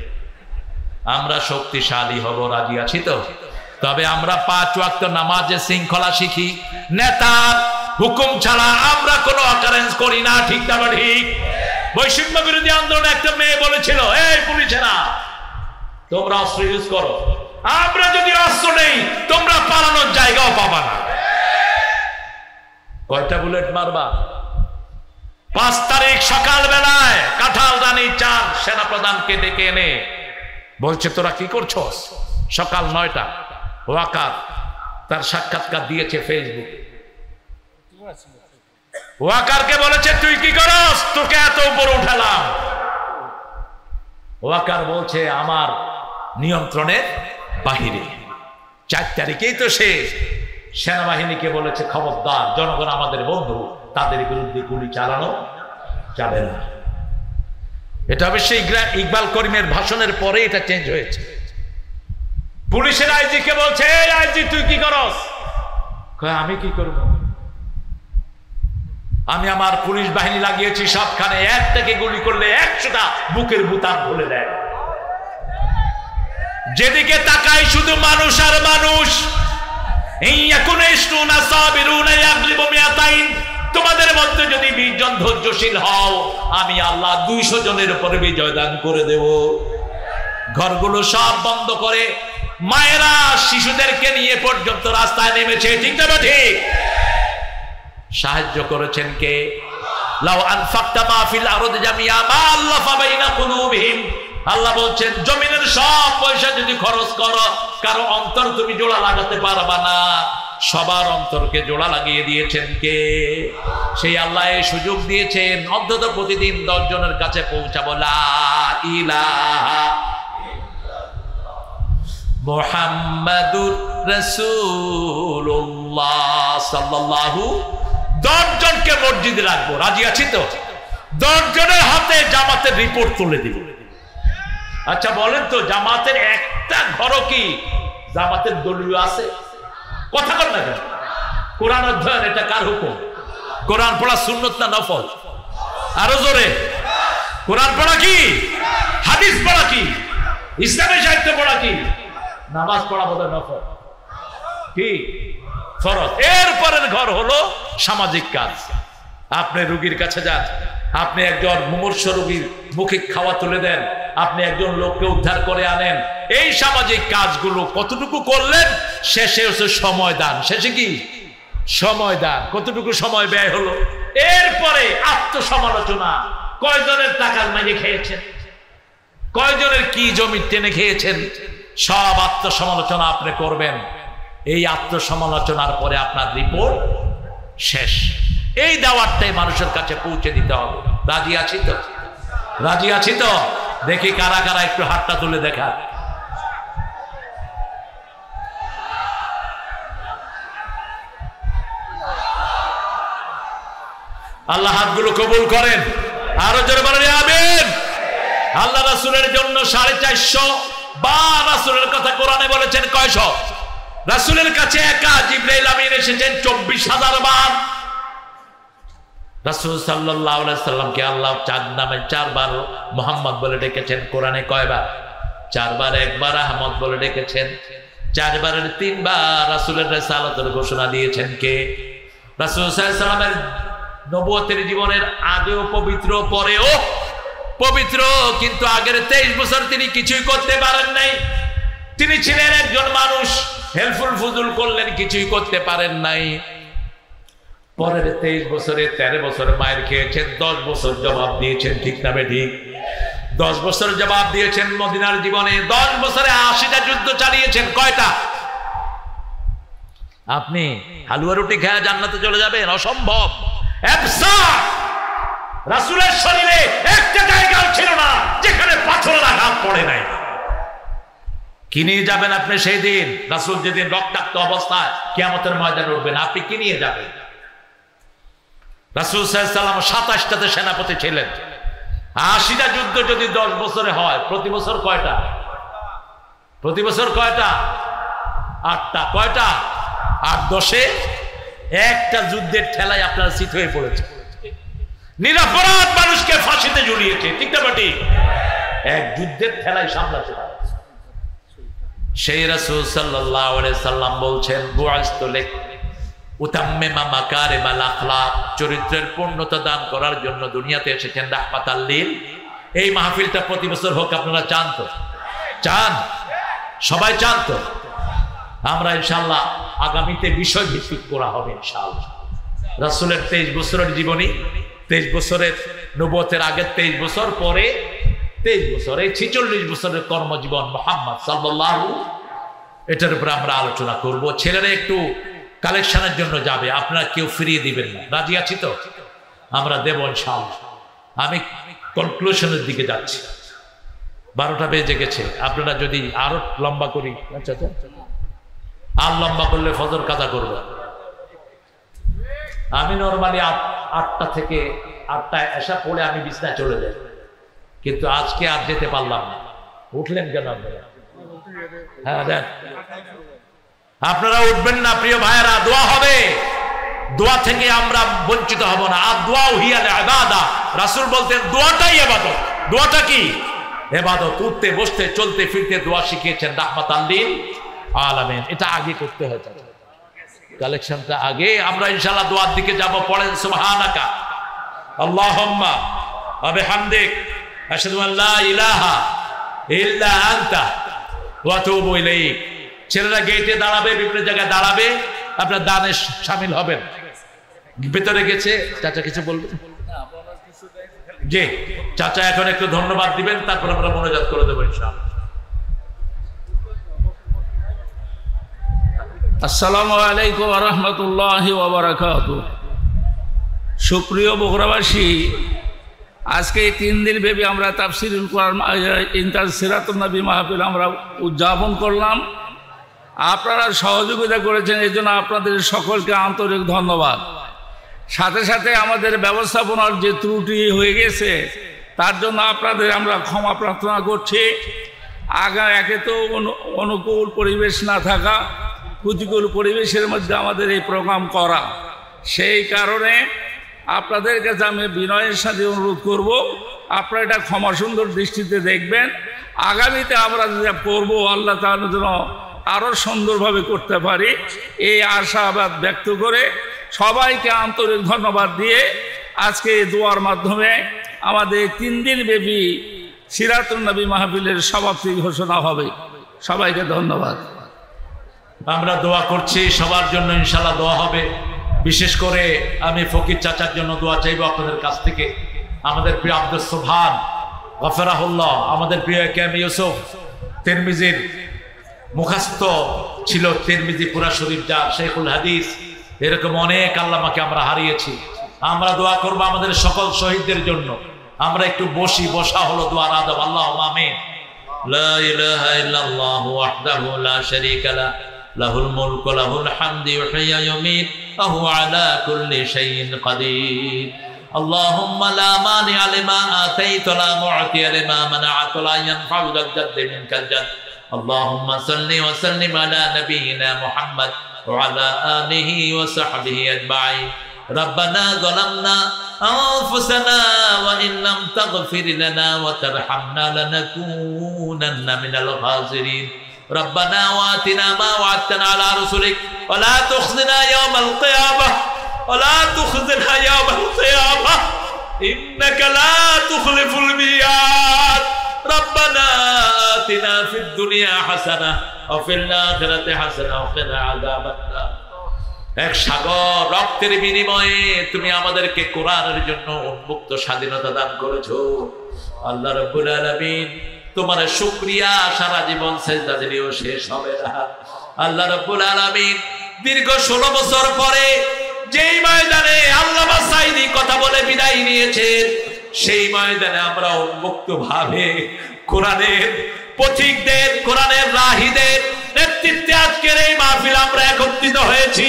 আমরা শক্তিশালী হব, রাজি আছি তো? তবে আমরা 5 ওয়াক্ত নামাজে শৃঙ্খলা শিখি, নেতার হুকুম ছাড়া আমরা কোনো অকারেন্স করি না, ঠিক না ঠিক? বৈষম্য বিরোধী আন্দোলনে একটা মেয়ে বলেছিল, এই পুলিশেরা তোমরা অস্ত্র ইউজ করো, আমরা যদি অস্ত্র নেই তোমরা পালানোর জায়গাও পাবা না। কয়টা বুলেট মারবা? 5 তারিখ সকাল বেলায় কাঁঠাল রানী 4 সেনাপ্রধানকে ডেকে এনে বলছে তোরা কি করছো? সকাল 9টা। ওয়াকার তার সাক্ষাৎকার দিয়েছে ফেসবুকে। ওয়াকারকে বলেছে তুই কি করস, তোকে এত উপরে উঠালাম। ওয়াকার বলছে আমার নিয়ন্ত্রণের বাহিরে। 4 তারিখেই তো সে সেনাবাহিনীকে বলেছে খবরদার, জনগণ আমাদের বন্ধু, তাদের বিরুদ্ধে গুলি চালানো যাবে না। এটা অবশ্যই ইকবাল করিমের ভাষণের পরে এটা চেঞ্জ হয়েছে। পুলিশের আইজি কে বলছে, এই আইজি তুই কি করস? আমি কি করব? আমি আমার পুলিশ বাহিনী লাগিয়েছি সবখানে, একটাকে গুলি করলে 100টা বুকের বুতাম খুলে দেয়। যেদিকে তাকাই শুধু মানুষ আর মানুষ। তোমাদের মধ্যে যদি 20 জন ধৈর্যশীল হও, আমি আল্লাহ 200 জনের উপরে বিজয় দান করে দেব। ঘরগুলো সব বন্ধ করে মায়েরা শিশুদেরকে নিয়ে পর্যন্ত রাস্তায় নেমেছে, ঠিক না ঠিক? সাহায্য করেছেন কে? লাউ আনফাকতা মা ফিল আরদি জামিআ মা আল্লাফা বাইনা কুলুবিহিম। আল্লাহ বলছেন জমিনের সব পয়সা যদি খরচ করো, কারো অন্তর তুমি জোড়া লাগাতে পারবা না। সবার অন্তরকে জোড়া লাগিয়ে দিয়েছেন কে? সেই আল্লাহ এই সুযোগ দিয়েছেন অন্তত প্রতিদিন 10 জনের কাছে পৌঁছাবো লা ইলাহা মুহাম্মাদুর রাসূলুল্লাহ সাল্লাল্লাহু। 10 জনকে মসজিদে রাখবো, রাজি আছি তো? 10 জনের হাতে জামাতের রিপোর্ট তুলে দিব। আচ্ছা বলেন তো, জামাতের একটা ঘরও কি জামাতের দলীয় আছে? কথা বল না কেন? কোরআন অধ্যয়ন এটা কার হুকুম? কোরআন পড়া সুন্নত না নফল? আরো জোরে। কোরআন পড়া কি? হাদিস পড়া কি? ইসলামী সাহিত্য পড়া কি? নামাজ পড়া বোধহয় নফল, কি ফরজ। এরপরের ঘর হলো সামাজিক কাজ। আপনি রোগীর কাছে যান, আপনি একজন মুমূর্ষ রোগীর মুখে খাওয়া তুলে দেন, আপনি একজন লোককে উদ্ধার করে আনেন। এই সামাজিক কাজগুলো কতটুকু করলেন? শেষে হচ্ছে সময় দান। শেষে কি? সময় দান। কতটুকু সময় ব্যয় হলো? এরপরে আত্মসমালোচনা। কয়জনের টাকার মাইনে খেয়েছেন, কয়জনের কি জমি টেনে খেয়েছেন, সব আত্মসমালোচনা আপনি করবেন। এই আত্মসমালোচনার পরে আপনার রিপোর্ট শেষ। এই দাওয়াতটাই মানুষের কাছে পৌঁছে দিতে হবে। রাজি আছি তো? রাজি আছি তো? দেখি কারা কারা একটু হাতটা তুলে দেখা। আল্লাহ হাতগুলো কবুল করেন। আরো জোরে বলেন আমিন। আল্লাহ রাসূলের জন্য 450 বার রাসূলের কথা কোরআনে বলেছেন। কয়শ? রাসূলের কাছে একা জিবরাইল আমিন এসেছেন 24,000 বার। রাসূল সাল্লাল্লাহু আলাইহি সাল্লামকে আল্লাহ 4 নামে 4 বার মুহাম্মদ বলে ডেকেছেন। কোরআনে কয়বার? 4 বার। একবার আহমদ বলে ডেকেছেন। 4 বারের 3 বার রাসূলের রিসালাতের ঘোষণা দিয়েছেন কে? রাসূল সাল্লাল্লাহু আলাইহি সাল্লামের নবুয়তের জীবনের আগেও পবিত্র, পরেও পবিত্র, কিন্তু আগের 23 বছর তিনি কিছুই করতে পারেন নাই। তিনি ছিলেন একজন মানুষ, হেল্পফুল ফুজুল করলেন, কিছুই করতে পারেন নাই। পরের 23 বছরে 13 বছর মায়ের খেয়েছেন, 10 বছর জবাব দিয়েছেন, ঠিক না ঠিক? 10 বছর জবাব দিয়েছেন মদিনার জীবনে। 10 বছরে 80টা যুদ্ধ চালিয়েছেন। কয়টা? আপনি হালুয়া রুটি খেয়ে জান্নাতে চলে যাবেন? অসম্ভব। রাসূলের শরীরে একটা জায়গা ছিল না যেখানে পাথরের আঘাত পড়ে নাই। কি নিয়ে যাবেন আপনি সেই দিন? রাসূল যেদিন রক্তাক্ত অবস্থায় কিয়ামতের ময়দানে উঠবেন, আপনি কি নিয়ে যাবেন? রাসূল সাল্লাল্লাহু আলাইহি ওয়াসাল্লাম 27টাতে সেনাপতি ছিলেন। 80টা যুদ্ধ যদি 10 বছরে হয়, প্রতি বছর কয়টা? প্রতি বছর কয়টা? 8টা। কয়টা? 8 10-এ একটা যুদ্ধের ঠেলায় আপনারা চিত হয়ে পড়েছে। নিরপরাধ মানুষকে ফাঁসিতে ঝুলিয়েছে, ঠিক না ঠিক? এক যুদ্ধের ঠেলায় সামলাতে পারে। সেই রাসূল সাল্লাল্লাহু আলাইহি সাল্লাম বলছেন, বুআইস্তু লিক উতাম্মিমা মাকারিমাল আখলাক, চরিত্রের পূর্ণতা দান করার জন্য দুনিয়াতে এসেছেন রাহমাতাল লিল। এই মাহফিলটা প্রতি বছর হোক, আপনারা চান তো? চান? সবাই চান তো? আমরা ইনশাআল্লাহ আগামীতে বিষয় ভিত্তিক করা হবে ইনশাআল্লাহ। রাসূলের 23 বছরের জীবনী, 23 বছরের নবুয়তের আগে 23 বছর, পরে 23 বছর, এই 46 বছরের কর্মজীবন মুহাম্মদ সাল্লাল্লাহু, এটার উপরে আমরা আলোচনা করব। ছেলেরা একটু কালেকশনের জন্য যাবে, আপনারা কেউ ফিরিয়ে দিবেন না, রাজি আছি তো? আমরা দেব ইনশাআল্লাহ। আমি কনক্লুশনের দিকে যাচ্ছি, 12টা বেজে গেছে। আপনারা যদি আরো লম্বা করি, আচ্ছা আর লম্বা করলে ফজর কাজা করবে। আমি নরমালি 8টা থেকে 8টায় এসা পড়ে আমি বিছনায় চলে যাই, কিন্তু আজকে আর যেতে পারলাম না। উঠলেন কেন আপনারা? হ্যাঁ দেন, আপনারা উঠবেন না প্রিয় ভাইয়েরা, দোয়া হবে। দোয়া থেকে আমরা বঞ্চিত হব না। আর দোয়া হিয়াল ইবাদা, রাসূল বলতেন দোয়াটাই ইবাদত। দোয়াটা কি? ইবাদত। উঠতে বসতে চলতে ফিরতে দোয়া শিখিয়েছেন রাহমাতাল লিল আলামিন। এটা আগে করতে হয়, কালেকশনটা আগে। আমরা ইনশাআল্লাহ দোয়ার দিকে যাব। পড়েন সুবহানাকা আল্লাহুম্মা ওয়া বিহামদিক আশহাদু আল লা ইলাহা ইল্লা আনতা ওয়া আতুবু ইলাইক। ছেলেরা গেটে দাঁড়াবে, বিভিন্ন জায়গায় দাঁড়াবে, আপনার দানে শামিল হবেন। ভেতরে গেছে চাচা কিছু বলবেন? জি চাচা এখন একটু ধন্যবাদ দিবেন, তারপর আমরা মোনাজাত করে দেবো ইনশাআল্লাহ। আসসালামু আলাইকুম ওয়া রাহমাতুল্লাহি ওয়া বারাকাতুহু। সুপ্রিয় বগুড়াবাসী, আজকে 3 দিন ব্যাপী আমরা তাফসীরুল কোরআন ইনতাজ সিরাতুন নবী মাহফিল আমরা উদযাপন করলাম। আপনারা সহযোগিতা করেছেন, এই জন্য আপনাদের সকলকে আন্তরিক ধন্যবাদ। সাথে সাথে আমাদের ব্যবস্থাপনার যে ত্রুটি হয়ে গেছে তার জন্য আপনাদের আমরা ক্ষমা প্রার্থনা করছি। একে তো অনুকূল পরিবেশ না থাকা, প্রতিকূল পরিবেশের মধ্যে আমাদের এই প্রোগ্রাম করা, সেই কারণে আপনাদের কাছে আমি বিনয়ের সাথে অনুরোধ করব, আপনারা এটা ক্ষমা সুন্দর দৃষ্টিতে দেখবেন। আগামীতে আমরা যেটা করবো আল্লাহ তাআলা যেন আরও সুন্দরভাবে করতে পারি, এই আশাবাদ ব্যক্ত করে সবাইকে আন্তরিক ধন্যবাদ দিয়ে আজকে এই দোয়ার মাধ্যমে আমাদের 3 দিন ব্যাপী সিরাতুন নবী মাহফিলের সমাপ্তি ঘোষণা হবে। সবাইকে ধন্যবাদ। আমরা দোয়া করছি সবার জন্য, ইনশাআল্লাহ দোয়া হবে। বিশেষ করে আমি ফকির চাচার জন্য দোয়া চাইবো আপনাদের কাছ থেকে। আমাদের প্রিয় আব্দুস সুবহান গফরাহুল্লাহ, আমাদের প্রিয় কেম ইউসুফ তিরমিজির মুখস্থ ছিল, তিরমিজি পুরা শরীফ যার শেখুল হাদিস, এরকম অনেক আল্লামাকে আমরা হারিয়েছি। আমরা দোয়া করবো আমাদের সকল শহীদদের জন্য। আমরা একটু বসা হলো দোয়ার আদব। আল্লাহুম্মা আমিন। লা ইলাহা ইল্লাল্লাহু ওয়াহদাহু লা শারীকা লাহু লাহুল মুলকু ওয়া লাহুল হামদু ইউহয়ি ওয়া ইউমীত ওয়া হুয়া আলা কুল্লি শাইইন কাদির। আল্লাহুম্মা লা মানিআ লিমা আতাইতা ওয়া লা মু'তিয়া লিমা মানা'তা ওয়া লা ইয়ানফা'ু যাল জাদ্দি মিনকাল জাদ। اللهم صل وسلم على نبينا محمد وعلى آله وصحبه أجمعين. ربنا ظلمنا أنفسنا وإن لم تغفر لنا وترحمنا لنكونن من الخاسرين. ربنا وآتنا ما وعدتنا على رسلك ولا تخزنا يوم القيامة ولا تخزنا يوم القيامة إنك لا تخلف الميعاد. ربنا آتنا في الدنيا حسنة وفي الآخرة حسنة وقنا عذاب النار. এক সাগর রক্তের বিনিময়ে তুমি আমাদেরকে কোরআনের জন্য উন্মুক্ত স্বাধীনতা দান করেছো। আল্লাহ রাব্বুল আলামিন, তোমার শুকরিয়া সারা জীবন সেজদা দিলেও শেষ হবে না। আল্লাহ রাব্বুল আলামিন, দীর্ঘ 16 বছর পরে যেই ময়দানে আল্লামা সাঈদী কথা বলে বিদায় নিয়েছেন, সেই ময়দানে আমরা উন্মুক্ত ভাবে কোরআনের পথিকদের, কোরআনের রাহিদের নেতৃত্বে আজকের এই মাহফিল আমরা একত্রিত হয়েছি।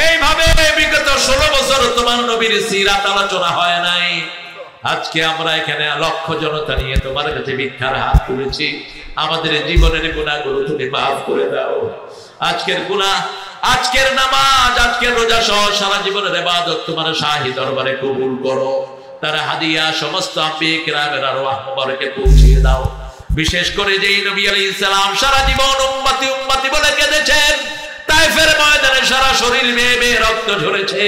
এইভাবে বিগত 16 বছর তোমার নবীর সিরাত আলোচনা হয় নাই। আজকে আমরা এখানে লক্ষ জনতা নিয়ে তোমার কাছে ভিক্ষার হাত তুলেছি। আমাদের জীবনের গুনাহগুলো তুমি মাফ করে দাও। আজকের গুনাহ, আজকের নামাজ, আজকের রোজা সহ সারা জীবনের ইবাদত তোমার শাহী দরবারে কবুল করো। তার হাদিয়া সমস্ত আম্বিয়া কিরামের আরওয়াহ মুবারকে পৌঁছিয়ে দাও। বিশেষ করে যেই নবী আলাইহিস সালাম সারা জীবন উম্মতি উম্মতি বলে কেঁদেছেন, তায়েফের ময়দানে সারা শরীর বেয়ে বেয়ে রক্ত ঝরেছে,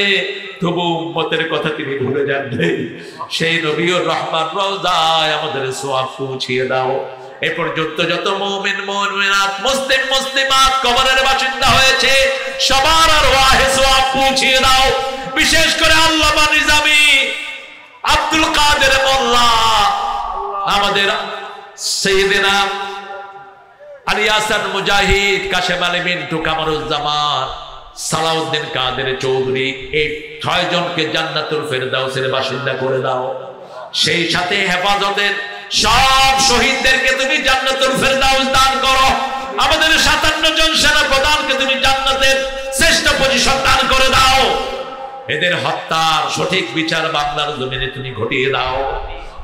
তবু উম্মতের কথা তিনি ভুলে যান নাই। সেই নবীর রহমান রওজায় আমাদের সওয়াব পৌঁছিয়ে দাও। এ পর্যন্ত যত মুমিন মুমিনাত, মুসলিম মুসলিমাত কবরের বাসিন্দা হয়েছে, সবার আরওয়াহে সওয়াব পৌঁছিয়ে দাও। বিশেষ করে আল্লামা নিজামী, আব্দুল কাদের মোল্লা, আমাদের সাইয়েদনা আলী হাসান মুজাহিদ, কাশেম আলী মিন্টু, কামরুজ্জামান, সালাউদ্দিন কাদের চৌধুরী, এই 6 জনকে জান্নাতুল ফেরদাউসের বাসিন্দা করে দাও। সেই সাথে হেফাজতের সব শহীদদেরকে তুমি জান্নাতুল ফেরদাউস দান করো। আমাদের 57 জন সেনা প্রধানকে তুমি জান্নাতের শ্রেষ্ঠ পজিশন দান করে দাও। এদের হত্যার সঠিক বিচার বাংলার জমিনে তুমি ঘটিয়ে দাও।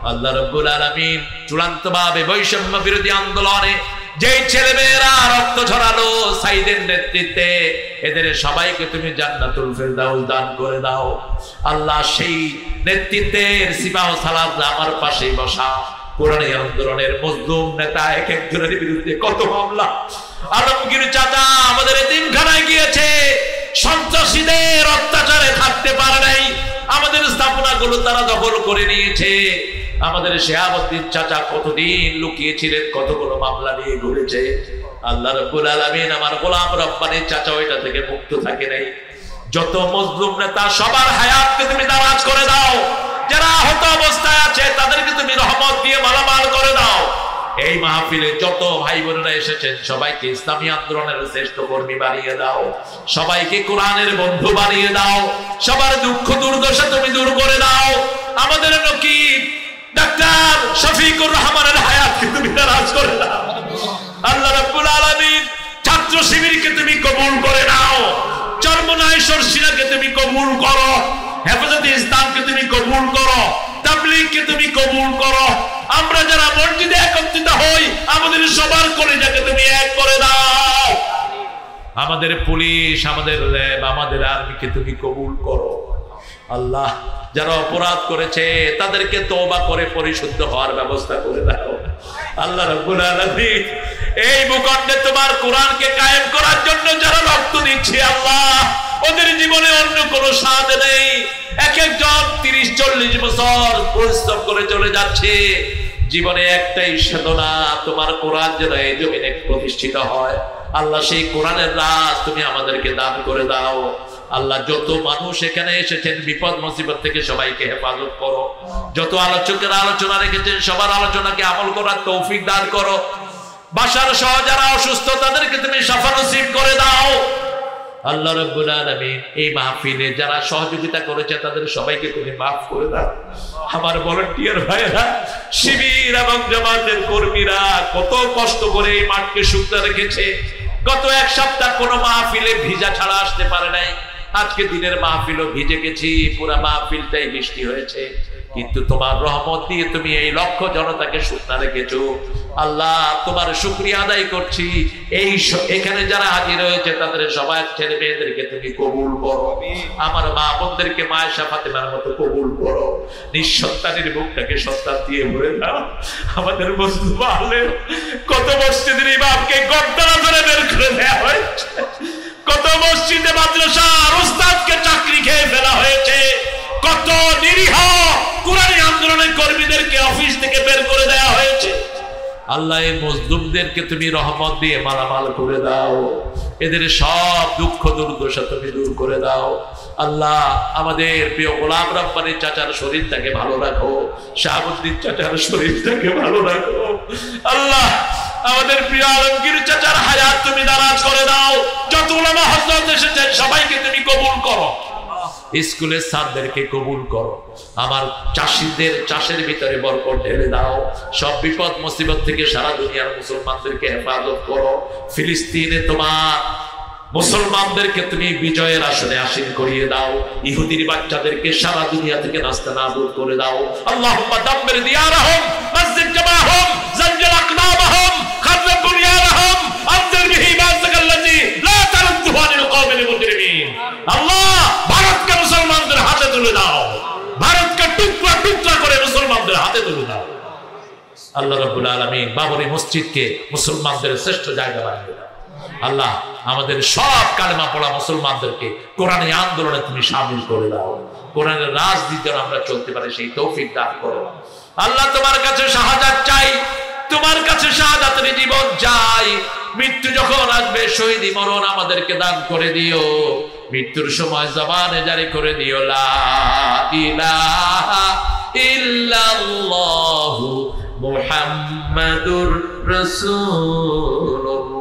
আল্লাহ রাব্বুল আলামিন চূড়ান্তভাবে বৈষম্য বিরোধী আন্দোলনে যেই ছেলেমেয়েরা রক্ত ঝরালো সাইদের নেতৃত্বে, এদের সবাইকে তুমি জান্নাতুল ফেরদাউস দান করে দাও। আল্লাহ সেই নেতৃত্বের সিপাহ সালাররা আমার পাশে বসা কোরআনী আন্দোলনের মজলুম নেতা এক একজনের বিরুদ্ধে কত মামলা। আলমগীর চাচা আমাদের এতিমখানায় গিয়েছে, সন্ত্রাসীদের অত্যাচারে থাকতে পারে নাই, আমাদের স্থাপনাগুলো তারা দখল করে নিয়েছে। আমাদের শেহাবুদ্দিন চাচা কতদিন লুকিয়েছিলেন, কতগুলো মামলা নিয়ে ঘুরেছে। আল্লাহ রাব্বুল আলামিন আমার গোলাম রব্বানী চাচা ওইটা থেকে মুক্ত থাকে নাই। যত মজলুম নেতা সবার হায়াতকে তুমি দারাজ করে দাও। যারা আহত অবস্থায় আছে তাদেরকে তুমি রহমত দিয়ে মালামাল করে দাও। এই মাহফিলে যত ভাই বোনেরা এসেছেন সবাইকে ইসলামী আন্দোলনের শ্রেষ্ঠ কর্মী বানিয়ে দাও, সবাইকে কোরআনের বন্ধু বানিয়ে দাও, সবার দুঃখ দুর্দশা তুমি দূর করে দাও। আমাদের নকিব ডাক্তার শফিকুর রহমানের হায়াতকে তুমি দারাজ করে দাও। আল্লাহ রাব্বুল আলামিন ছাত্র শিবিরকে তুমি কবুল করে নাও, চরমনায় সরসিনাকে তুমি কবুল করো, হেফাজতে ইসলামকে তুমি কবুল করো, তাবলীগকে তুমি কবুল করো। আমরা যারা মসজিদে একত্রিত হই আমাদের সবার কলিজাকে তুমি এক করে দাও। আমাদের পুলিশ, আমাদের র্যাব, আমাদের আর্মিকে তুমি কবুল করো। আল্লাহ যারা অপরাধ করেছে তাদেরকে তওবা করে পরিশুদ্ধ হওয়ার ব্যবস্থা করে দাও। আল্লাহ রাব্বুল আলামিন এই ভূখণ্ডে তোমার কোরআনকে কায়েম করার জন্য যারা রক্ত দিচ্ছে আল্লাহ, ওদের জীবনে অন্য কোনো স্বাদ নেই। এক একজন 30-40 বছর পরিশ্রম করে চলে যাচ্ছে, জীবনে একটাই সাধনা তোমার কোরআন যেন এই জমিনে প্রতিষ্ঠিত হয়। আল্লাহ সেই কোরআনের রাজ তুমি আমাদেরকে দান করে দাও। আল্লাহ যত মানুষ এখানে এসেছেন বিপদ মুসিবত থেকে সবাইকে হেফাজত করো। যত আলোচকেরা আলোচনা রেখেছেন সবার আলোচনাকে আমল করার তৌফিক দান করো। বাসার সহ যারা অসুস্থ তাদেরকে তুমি শিফা নসিব করে দাও। আল্লাহ রাব্বুল আলামিন এই মাহফিলে যারা সহযোগিতা করেছে তাদের সবাইকে তুমি মাফ করে দাও। আমার ভলান্টিয়ার ভাইরা, শিবির এবং জামাতের কর্মীরা কত কষ্ট করে এই মাঠকে শুকনো রেখেছে। গত 1 সপ্তাহ কোনো মাহফিলে ভিজা ছাড়া আসতে পারে নাই। আজকে দিনের মাহফিলও ভিজে গেছি, পুরো মাহফিলটাই বৃষ্টি হয়েছে, কিন্তু তোমার রহমত দিয়ে তুমি এই লক্ষ জনতাকে শুকনা রেখেছো। আল্লাহ তোমার শুকরিয়া আদায় করছি। এই এখানে যারা হাজির হয়েছে তাদের সবাই ছেলে মেয়েদেরকে তুমি কবুল করো। আমার মা বোনদেরকে মায়েশা ফাতেমার মতো কবুল করো। নিঃসন্তানের মুখটাকে সন্তান দিয়ে ভরে দাও। আমাদের মজলুম আহলে কত মসজিদের ইমামকে গর্দানা ধরে বের করে দেওয়া হয়েছে, কত মসজিদে মাদ্রাসার উস্তাদকে চাকরি খেয়ে ফেলা হয়েছে, কত নিরীহ কোরআনী আন্দোলনের কর্মীদেরকে অফিস থেকে বের করে দেওয়া হয়েছে। আল্লাহ এই মজলুমদেরকে তুমি রহমত দিয়ে মালামাল করে দাও। এদের সব দুঃখ দুর্দশা তুমি দূর করে দাও। আল্লাহ আমাদের প্রিয় গোলাম রব্বানী চাচার শরীরটাকে ভালো রাখো, শাহাবুদ্দিন চাচার শরীরটাকে ভালো রাখো। আল্লাহ আমাদের প্রিয় আলমগীর চাচার হায়াত তুমি দারাজ করে দাও। যত উলামা হযরত এসেছেন সবাইকে তুমি কবুল করো। স্কুলের স্যারদেরকে কবুল করো, আমার চাষিদের চাষের ভিতরে বরকত ঢেলে দাও, সব বিপদ মুসিবত থেকে সারা দুনিয়ার মুসলমানদেরকে হেফাজত করো। ফিলিস্তিনে তোমার মুসলমানদেরকে তুমি বিজয়ের আসনে আসীন করিয়ে দাও, ইহুদির বাচ্চাদেরকে সারা দুনিয়া থেকে নাস্তানাবুদ করে দাও। আল্লাহুম্মা দাম্মির দিয়ারাহুম মসজিদ জামাহুম জালজাল আকদামাহুম খারব বুনিয়ানহুম আনজিল বিহি বাসাকাল্লাযী লা তারুদ্দু আনিল কওমিল মুজরিমিন। আল্লাহ ভারতকে মুসলমানদের হাতে তুলে দাও, ভারতকে টুকরা টুকরা করে মুসলমানদের হাতে তুলে দাও। আল্লাহ রাব্বুল আলামিন বাবরি মসজিদকে মুসলমানদের শ্রেষ্ঠ জায়গা বানিয়ে দাও। আল্লাহ আমাদের সব কালেমা পড়া মুসলমানদেরকে কোরআনী আন্দোলনে তুমি শামিল করে দাও, কোরআনের রাজনীতিতে আমরা চলতে পারি সেই তৌফিক দান করো। আল্লাহ তোমার কাছে শাহাদাত চাই, তোমার কাছে শাহাদাতের জীবন চাই। মৃত্যু যখন আসবে শহীদি মরণ আমাদেরকে দান করে দিও, মৃত্যুর সময় জবানে জারি করে দিও লা ইলাহা ইল্লাল্লাহু মুহাম্মাদুর রাসূলুল্লাহ।